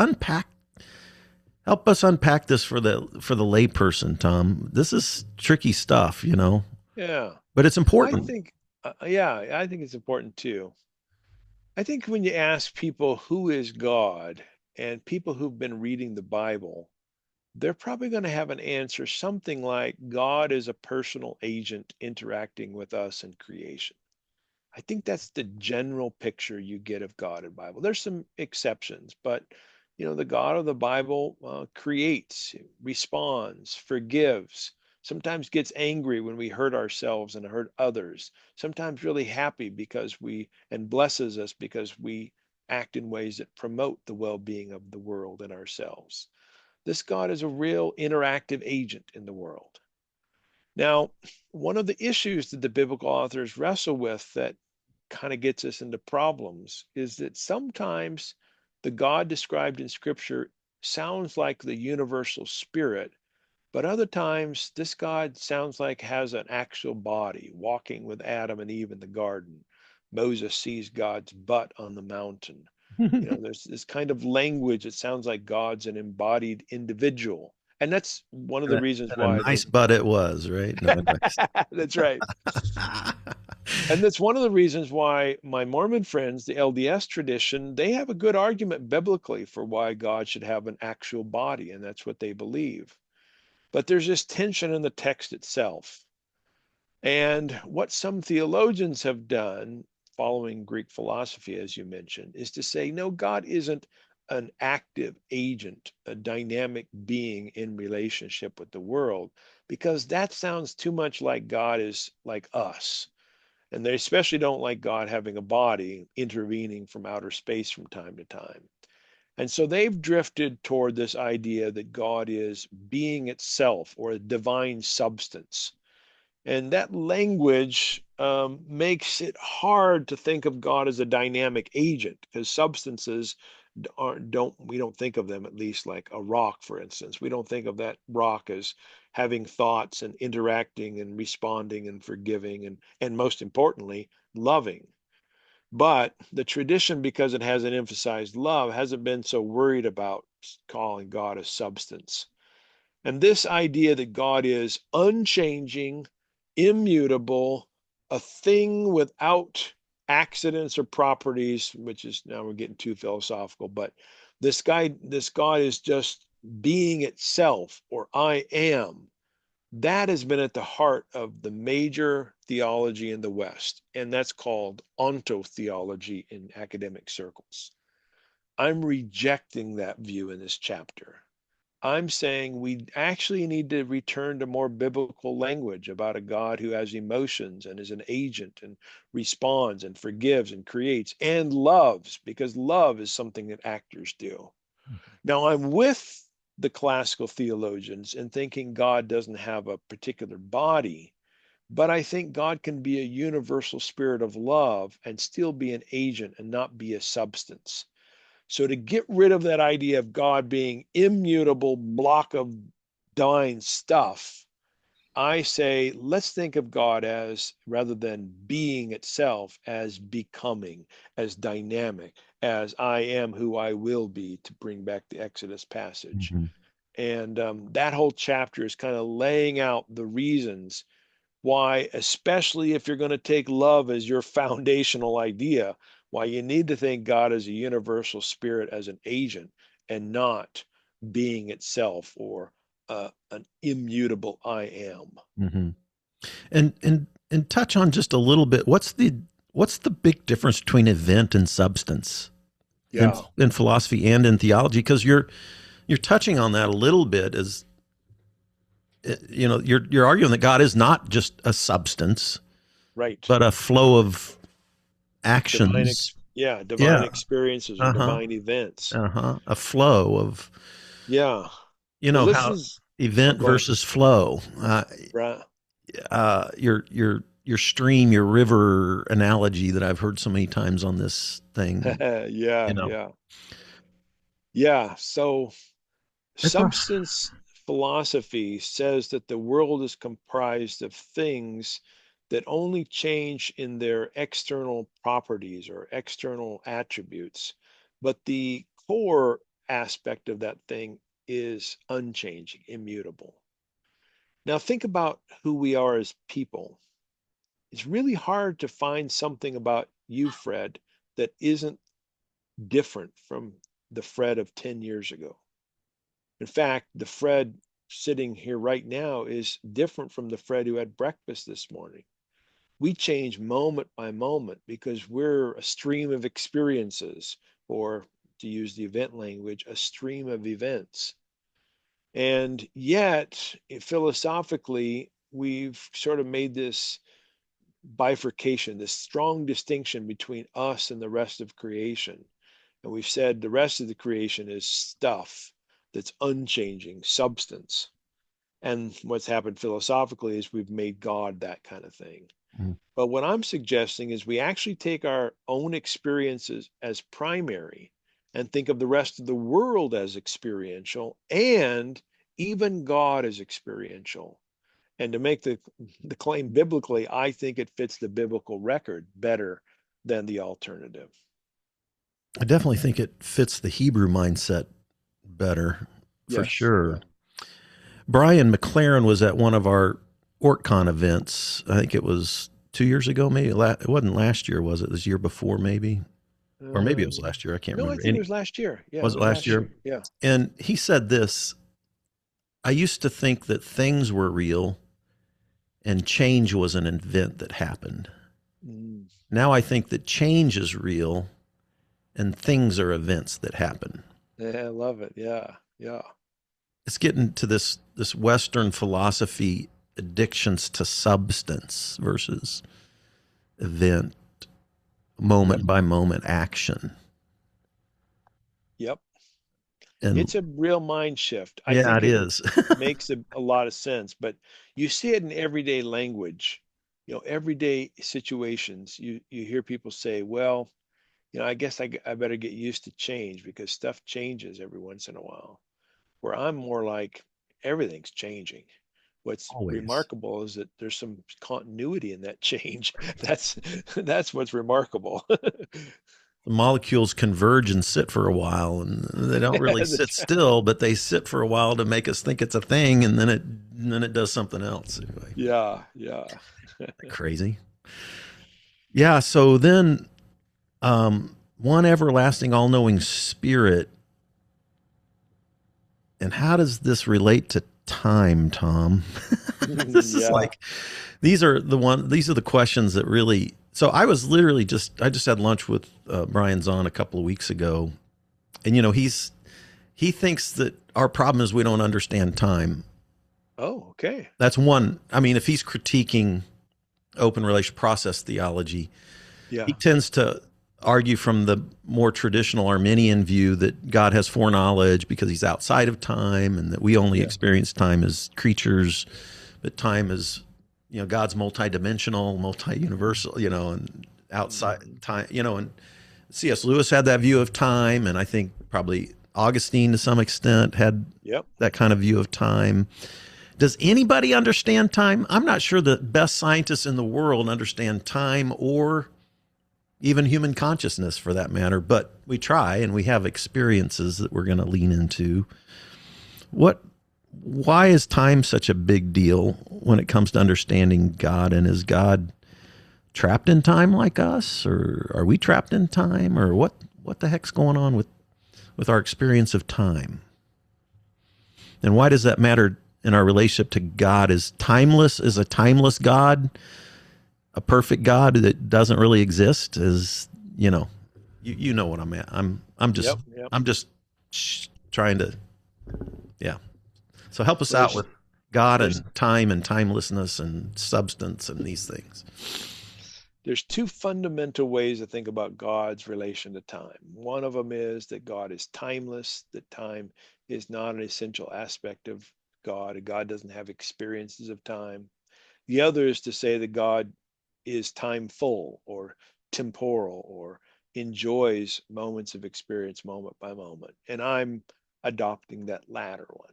A: help us unpack this for the layperson, Tom. This is tricky stuff,
B: Yeah.
A: but it's
B: I
A: important.
B: think, yeah, I think it's important too. I think when you ask people who is God and people who've been reading the Bible, they're probably going to have an answer something like God is a personal agent interacting with us in creation. I think that's the general picture you get of God in the Bible. There's some exceptions, but the God of the Bible creates, responds, forgives, sometimes gets angry when we hurt ourselves and hurt others, sometimes really happy because and blesses us because we act in ways that promote the well-being of the world and ourselves. This God is a real interactive agent in the world. Now, one of the issues that the biblical authors wrestle with that kind of gets us into problems is that sometimes the God described in Scripture sounds like the universal spirit, but other times this God sounds like has an actual body, walking with Adam and Eve in the garden. Moses sees God's butt on the mountain. There's this kind of language that sounds like God's an embodied individual. And that's one of the
A: And
B: reasons
A: a
B: why
A: nice butt it was, right? No, nice.
B: that's right. And that's one of the reasons why my Mormon friends, the LDS tradition, they have a good argument biblically for why God should have an actual body, and that's what they believe. But there's this tension in the text itself. And what some theologians have done, following Greek philosophy, as you mentioned, is to say, no, God isn't an active agent, a dynamic being in relationship with the world, because that sounds too much like God is like us. And they especially don't like God having a body intervening from outer space from time to time. And so they've drifted toward this idea that God is being itself or a divine substance. And that language makes it hard to think of God as a dynamic agent because substances we don't think of them at least like a rock, for instance. We don't think of that rock as having thoughts and interacting and responding and forgiving and most importantly, loving. But the tradition, because it hasn't emphasized love, hasn't been so worried about calling God a substance. And this idea that God is unchanging, immutable, a thing without accidents or properties, which is, now we're getting too philosophical, but this God is just being itself, or I am. That has been at the heart of the major theology in the West, and that's called ontotheology in academic circles. I'm rejecting that view in this chapter. I'm saying we actually need to return to more biblical language about a God who has emotions and is an agent and responds and forgives and creates and loves, because love is something that actors do. Now, I'm with the classical theologians in thinking God doesn't have a particular body, but I think God can be a universal spirit of love and still be an agent and not be a substance. So to get rid of that idea of God being immutable block of divine stuff, I say let's think of God as, rather than being itself, as becoming, as dynamic, as I am who I will be, to bring back the Exodus passage.
A: Mm-hmm.
B: And that whole chapter is kind of laying out the reasons why, especially if you're going to take love as your foundational idea, why you need to think God as a universal spirit, as an agent, and not being itself, or an immutable I am.
A: Mm-hmm. And touch on just a little bit. What's the big difference between event and substance
B: Yeah,
A: in philosophy and in theology? Because you're touching on that a little bit. As you're arguing that God is not just a substance,
B: right.
A: but a flow of
B: Divine,
A: actions.
B: yeah, divine
A: Yeah.
B: experiences or
A: Uh huh.
B: divine events.
A: Uh huh. A flow of,
B: Yeah.
A: you
B: Well,
A: know
B: this
A: how
B: is, oh,
A: event
B: go ahead.
A: versus flow.
B: Right.
A: Your stream, your river analogy that I've heard so many times on this thing. You
B: Yeah,
A: know,
B: yeah. Yeah. So
A: it's a
B: substance philosophy says that the world is comprised of things that only change in their external properties or external attributes, but the core aspect of that thing is unchanging, immutable. Now, think about who we are as people. It's really hard to find something about you, Fred, that isn't different from the Fred of 10 years ago. In fact, the Fred sitting here right now is different from the Fred who had breakfast this morning. We change moment by moment because we're a stream of experiences, or to use the event language, a stream of events. And yet, philosophically, we've sort of made this bifurcation, this strong distinction between us and the rest of creation. And we've said the rest of the creation is stuff that's unchanging, substance. And what's happened philosophically is we've made God that kind of thing. But what I'm suggesting is we actually take our own experiences as primary and think of the rest of the world as experiential, and even God as experiential. And to make the claim biblically, I think it fits the biblical record better than the alternative.
A: I definitely think it fits the Hebrew mindset better, for
B: Yes,
A: sure.
B: yeah.
A: Brian McLaren was at one of our OrtCon events. I think it was 2 years ago, maybe. It wasn't last year, was it? This year before, maybe, or maybe it was last year. I can't
B: No, I
A: remember.
B: think it was last year. Yeah, it
A: Was it
B: was
A: last
B: last
A: year?
B: year. Yeah.
A: And he said this: I used to think that things were real and change was an event that happened.
B: Mm.
A: Now I think that change is real and things are events that happen.
B: Yeah, I love it. Yeah, yeah.
A: It's getting to this Western philosophy addictions to substance versus event,
B: Yep,
A: moment by moment action.
B: yep.
A: And
B: It's a real mind shift. I
A: yeah,
B: think
A: it
B: it
A: is.
B: makes a lot of sense, but you see it in everyday language, everyday situations. You hear people say, well, I guess I better get used to change because stuff changes every once in a while. Where I'm more like, everything's changing. What's
A: Always.
B: remarkable is that there's some continuity in that change. That's what's remarkable.
A: the molecules converge and sit for a while, and they don't really sit
B: That's right.
A: still, but they sit for a while to make us think it's a thing, and then it does something else. Anyway,
B: Yeah, yeah.
A: crazy. Yeah. So then, one everlasting, all-knowing Spirit. And how does this relate to time, Tom? This is
B: Yeah.
A: like these are the questions that really. So I was literally I just had lunch with Brian Zahn a couple of weeks ago, and he thinks that our problem is we don't understand time.
B: Oh, okay.
A: That's one. I mean, if he's critiquing open relation process theology, he
B: Yeah.
A: tends to argue from the more traditional Arminian view that God has foreknowledge because he's outside of time, and that we only
B: Yeah.
A: experience time as creatures, but time is, God's multidimensional, multi-universal, and outside time, and C.S. Lewis had that view of time, and I think probably Augustine to some extent had
B: Yep.
A: that kind of view of time. Does anybody understand time? I'm not sure the best scientists in the world understand time, or even human consciousness for that matter, but we try, and we have experiences that we're going to lean into. Why is time such a big deal when it comes to understanding God? And is God trapped in time like us, or are we trapped in time, or what the heck's going on with our experience of time? And why does that matter in our relationship to God? Is a timeless God a perfect God that doesn't really exist? Is you know what I'm at. I'm just
B: Yep. Yep.
A: I'm just trying to, yeah. So help us
B: Well,
A: out with God
B: there's
A: and time and timelessness and substance and these things.
B: there's two fundamental ways to think about God's relation to time. One of them is that God is timeless, that time is not an essential aspect of God, and God doesn't have experiences of time. The other is to say that God is timeful or temporal, or enjoys moments of experience moment by moment. And I'm adopting that latter one.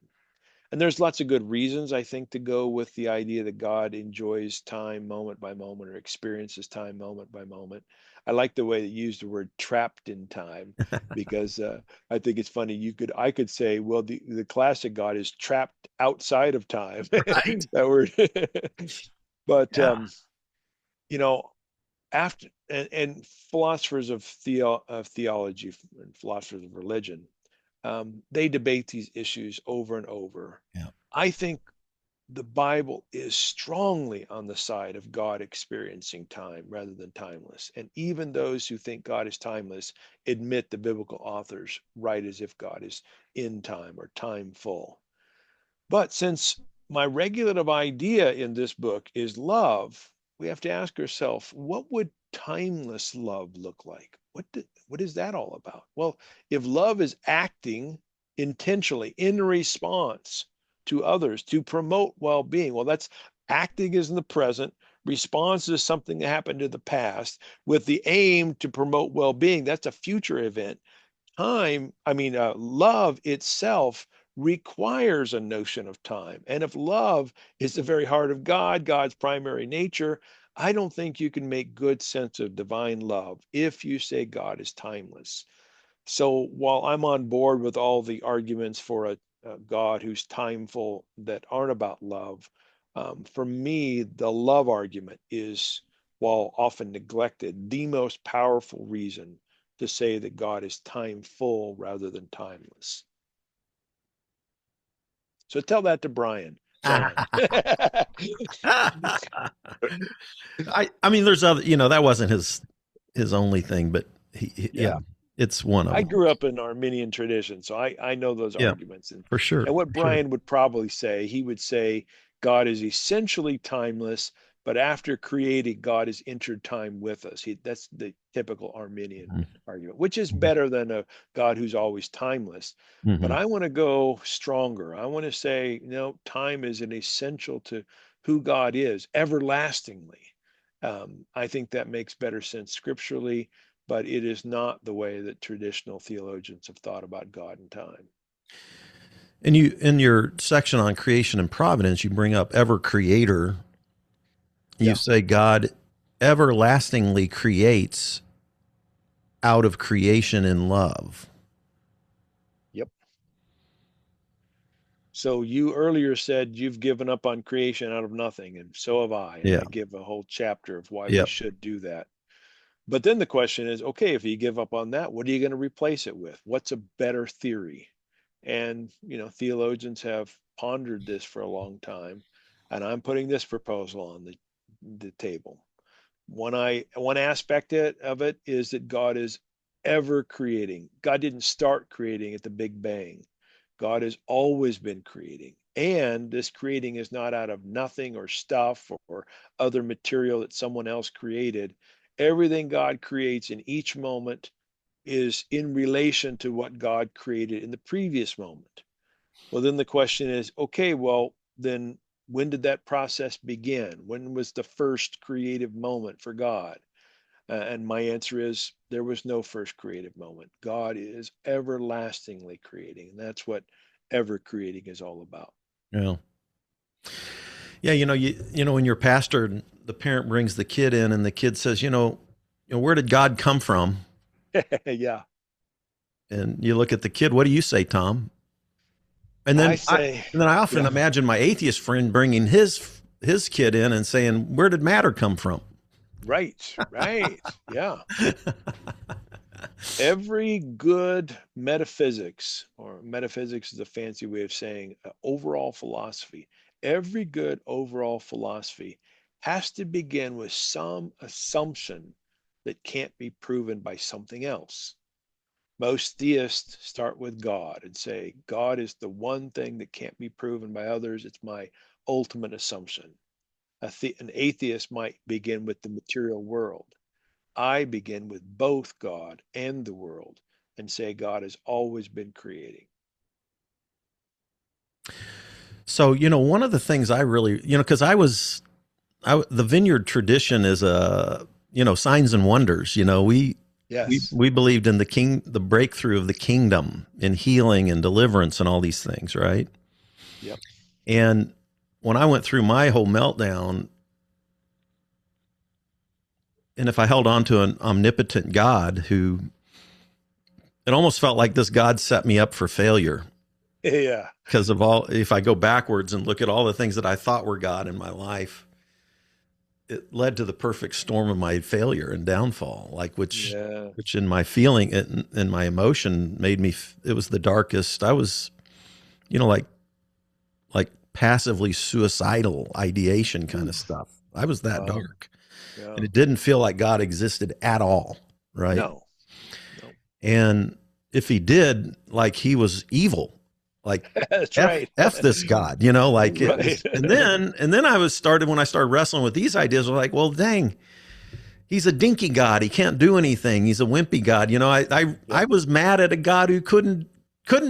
B: And there's lots of good reasons, I think, to go with the idea that God enjoys time moment by moment, or experiences time moment by moment. I like the way that you used the word trapped in time, because I think it's funny. I could say, well, the classic God is trapped outside of time.
A: Right.
B: That word. But
A: Yeah.
B: you know, after and philosophers of theology and philosophers of religion, they debate these issues over and over.
A: Yeah.
B: I think the Bible is strongly on the side of God experiencing time rather than timeless. And even those who think God is timeless admit the biblical authors write as if God is in time or time full. But since my regulative idea in this book is love, we have to ask ourselves, what would timeless love look like? What is that all about? Well, if love is acting intentionally in response to others to promote well-being, well, that's acting is in the present, response is something that happened in the past with the aim to promote well-being. That's a future event. Love itself requires a notion of time. And if love is the very heart of God, God's primary nature, I don't think you can make good sense of divine love if you say God is timeless. So while I'm on board with all the arguments for a God who's timeful that aren't about love, for me, the love argument is, while often neglected, the most powerful reason to say that God is timeful rather than timeless. So tell that to Brian Zahn.
A: I mean, there's other, that wasn't his only thing, but yeah,
B: Yeah.
A: it's one of
B: I
A: them.
B: grew up in Arminian tradition, so I know those
A: Yeah,
B: arguments.
A: for sure.
B: And what
A: For sure.
B: Brian would probably say, he would say God is essentially timeless, but after creating, God has entered time with us. That's the typical Arminian argument, which is
A: Mhm.
B: better than a God who's always timeless. But
A: Mhm.
B: I want to go stronger. I want to say, time is an essential to who God is, everlastingly. I think that makes better sense scripturally, but it is not the way that traditional theologians have thought about God and time.
A: And you, in your section on creation and providence, you bring up ever creator. You
B: Yeah.
A: say God everlastingly creates out of creation in love.
B: Yep. So you earlier said you've given up on creation out of nothing, and so have I. And
A: Yeah.
B: I give a whole chapter of why we
A: Yep.
B: should do that. But then the question is, okay, if you give up on that, what are you going to replace it with? What's a better theory? And, theologians have pondered this for a long time, and I'm putting this proposal on the table. One aspect of it is that God is ever creating. God didn't start creating at the Big Bang. God has always been creating. And this creating is not out of nothing or stuff or other material that someone else created. Everything God creates in each moment is in relation to what God created in the previous moment. Well, then the question is, okay, well, then when did that process begin? When was the first creative moment for God? And my answer is there was no first creative moment. God is everlastingly creating. And that's what ever creating is all about.
A: Yeah. Yeah. When you're pastor, the parent brings the kid in and the kid says, where did God come from?
B: Yeah.
A: And you look at the kid, what do you say, Tom? And
B: I
A: then
B: say,
A: I often
B: yeah,
A: imagine my atheist friend bringing his kid in and saying, where did matter come from?
B: right, right. Yeah. Every good metaphysics, or metaphysics is a fancy way of saying overall philosophy, every good overall philosophy has to begin with some assumption that can't be proven by something else. Most theists start with God and say, God is the one thing that can't be proven by others. It's my ultimate assumption. An atheist might begin with the material world. I begin with both God and the world and say God has always been creating.
A: So, one of the things I really, because the vineyard tradition is signs and wonders.
B: Yes.
A: We believed in the breakthrough of the kingdom in healing and deliverance and all these things, right?
B: Yep.
A: And when I went through my whole meltdown, and if I held on to an omnipotent God who, it almost felt like this God set me up for failure
B: Yeah.
A: because if I go backwards and look at all the things that I thought were God in my life, it led to the perfect storm of my failure and downfall,
B: Yeah.
A: which in my feeling and my emotion made me, it was the darkest. I was, like passively suicidal ideation kind of
B: Oof.
A: stuff. I was that
B: Wow.
A: dark
B: Yeah.
A: and it didn't feel like God existed at all. Right.
B: No. No.
A: And if he did, like he was evil, like
B: That's
A: F
B: right.
A: F this God, like it
B: Right.
A: was, and then when I started wrestling with these ideas, I was like, well, dang, he's a dinky God. He can't do anything. He's a wimpy God. I
B: Yep.
A: was mad at a God who couldn't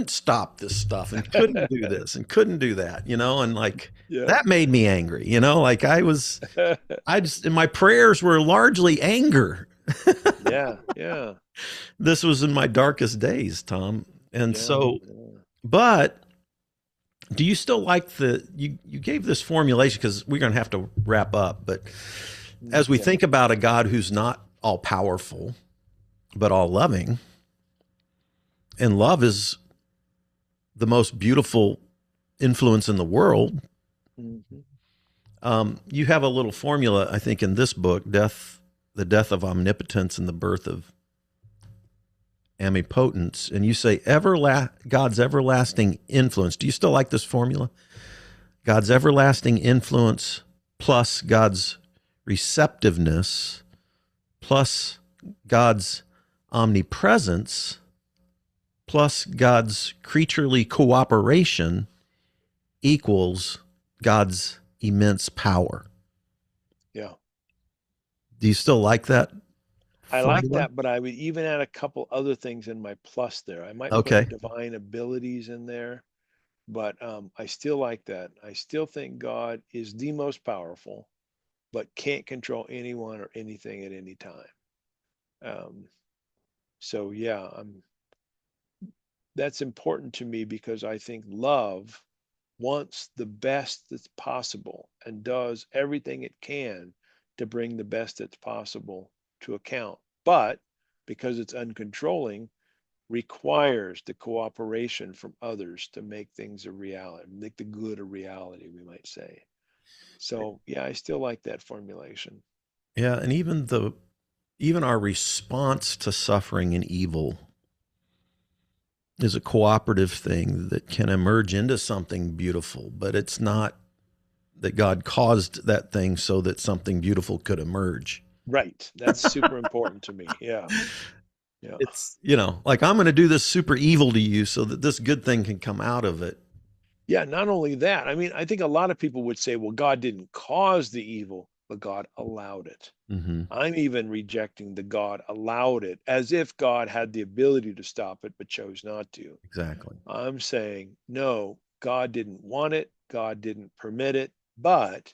A: stop this stuff and couldn't do this and couldn't do that, and like
B: Yep.
A: that made me angry, like and my prayers were largely anger.
B: Yeah. Yeah.
A: This was in my darkest days, Tom. And
B: Yeah.
A: so,
B: Yeah.
A: but do you still like you gave this formulation because we're going to have to wrap up, but as we
B: Yeah.
A: think about a God who's not all powerful, but all loving, and love is the most beautiful influence in the world.
B: Mhm.
A: You have a little formula, I think, in this book, the death of omnipotence and the birth of omnipotence, and you say God's everlasting influence. Do you still like this formula? God's everlasting influence plus God's receptiveness plus God's omnipresence plus God's creaturely cooperation equals God's immense power.
B: Yeah.
A: Do you still like that
B: I like
A: formula?
B: that, but I would even add a couple other things in my plus there. I might put
A: Okay.
B: divine abilities in there, but I still like that. I still think God is the most powerful, but can't control anyone or anything at any time. Um, so yeah, that's important to me because I think love wants the best that's possible and does everything it can to bring the best that's possible to account. But because it's uncontrolling, requires the cooperation from others to make things a reality, make the good a reality, we might say. So yeah, I still like that formulation.
A: Yeah, and even our response to suffering and evil is a cooperative thing that can emerge into something beautiful, but it's not that God caused that thing so that something beautiful could emerge.
B: Right. That's super important to me. Yeah. Yeah.
A: It's, like I'm going to do this super evil to you so that this good thing can come out of it.
B: Yeah, not only that, I mean, I think a lot of people would say, well, God didn't cause the evil, but God allowed it.
A: Mm-hmm.
B: I'm even rejecting the God allowed it, as if God had the ability to stop it, but chose not to.
A: Exactly.
B: I'm saying, no, God didn't want it, God didn't permit it, but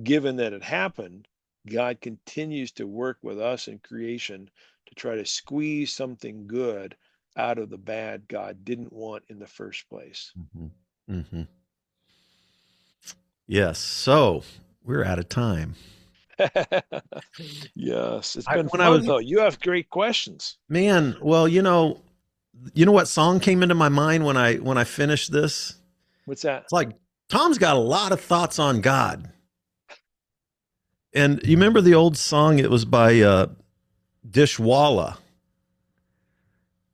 B: given that it happened, God continues to work with us in creation to try to squeeze something good out of the bad God didn't want in the first place.
A: Mm-hmm. Mm-hmm. Yes. So we're out of time.
B: Yes, it's been
A: When I
B: fun
A: was,
B: though. You have great questions.
A: man, well, what song came into my mind when I finished this?
B: What's that?
A: It's like Tom's got a lot of thoughts on God. And you remember the old song? It was by Dishwalla.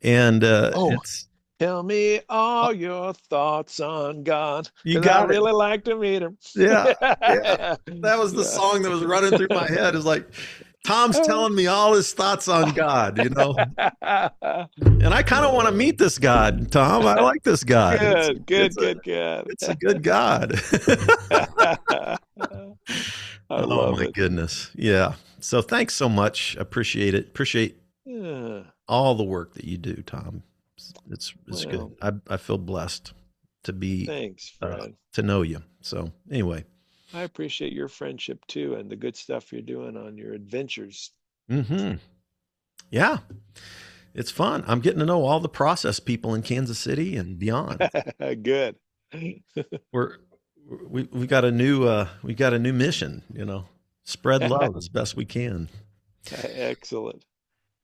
A: And it's
B: Tell me all your thoughts on God,
A: you
B: because I
A: got it.
B: really like to meet him.
A: Yeah, yeah. That was the song that was running through my head. It's like Tom's telling me all his thoughts on God, And I kind of want to meet this God, Tom. I like this God.
B: Good.
A: It's a good God.
B: I love
A: my
B: it.
A: goodness. Yeah. So thanks so much. Appreciate it. Appreciate all the work that you do, Tom. It's good. I feel blessed to be
B: thanks, Fred.
A: To know you. So anyway,
B: I appreciate your friendship too, and the good stuff you're doing on your adventures.
A: Mm-hmm. Yeah, it's fun. I'm getting to know all the process people in Kansas City and beyond.
B: Good.
A: we got a new mission. Spread love as best we can.
B: Excellent.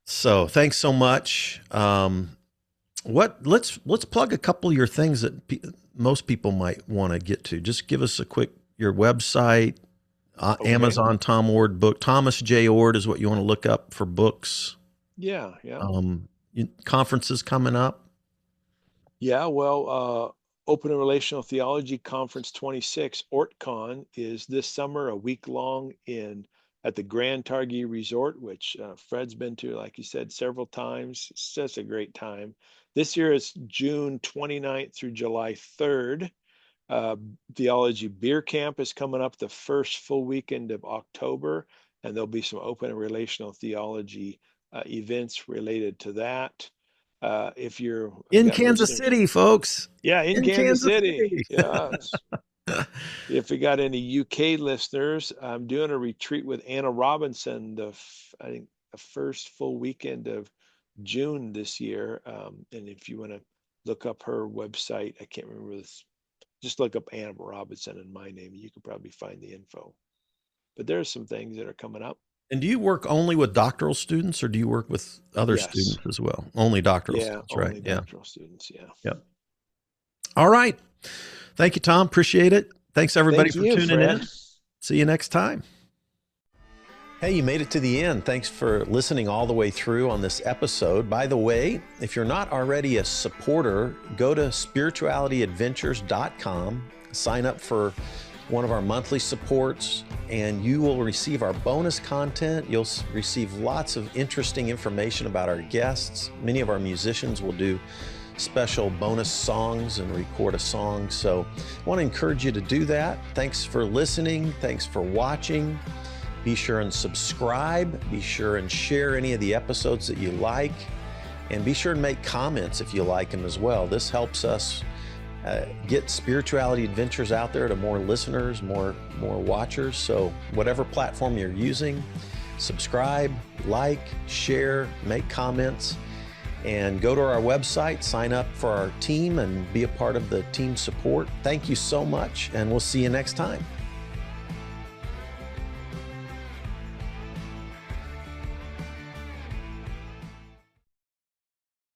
A: So thanks so much. Let's plug a couple of your things that most people might want to get to. Just give us your website,
B: Okay.
A: Amazon Tom Oord book. Thomas Jay Oord is what you want to look up for books.
B: Yeah.
A: Conferences coming up.
B: Yeah, well, Open and Relational Theology Conference 26, OrtCon, is this summer, a week long at the Grand Targhee Resort, which Fred's been to, like you said, several times. It's such a great time. This year is June 29th through July 3rd. Theology Beer Camp is coming up the first full weekend of October, and there'll be some Open and Relational Theology events related to that. If you're
A: in Kansas City, folks.
B: Yeah, in Kansas City. Yes. If we got any UK listeners, I'm doing a retreat with Anna Robinson, I think the first full weekend of June this year. And if you want to look up her website, I can't remember this. Just look up Anna Robinson and my name. You could probably find the info. But there are some things that are coming up.
A: And do you work only with doctoral students, or do you work with other students as well? Only doctoral students, right?
B: Only doctoral students, yeah.
A: Yep. All right. Thank you, Tom. Appreciate it. Thanks, everybody, for tuning in. See you next time. Hey, you made it to the end. Thanks for listening all the way through on this episode. By the way, if you're not already a supporter, go to spiritualityadventures.com, sign up for one of our monthly supports, and you will receive our bonus content. You'll receive lots of interesting information about our guests. Many of our musicians will do special bonus songs and record a song. So I want to encourage you to do that. Thanks for listening. Thanks for watching. Be sure and subscribe. Be sure and share any of the episodes that you like. And be sure and make comments if you like them as well. This helps us get Spirituality Adventures out there to more listeners, more watchers. So whatever platform you're using, subscribe, like, share, make comments, and go to our website, sign up for our team, and be a part of the team support. Thank you so much, and we'll see you next time.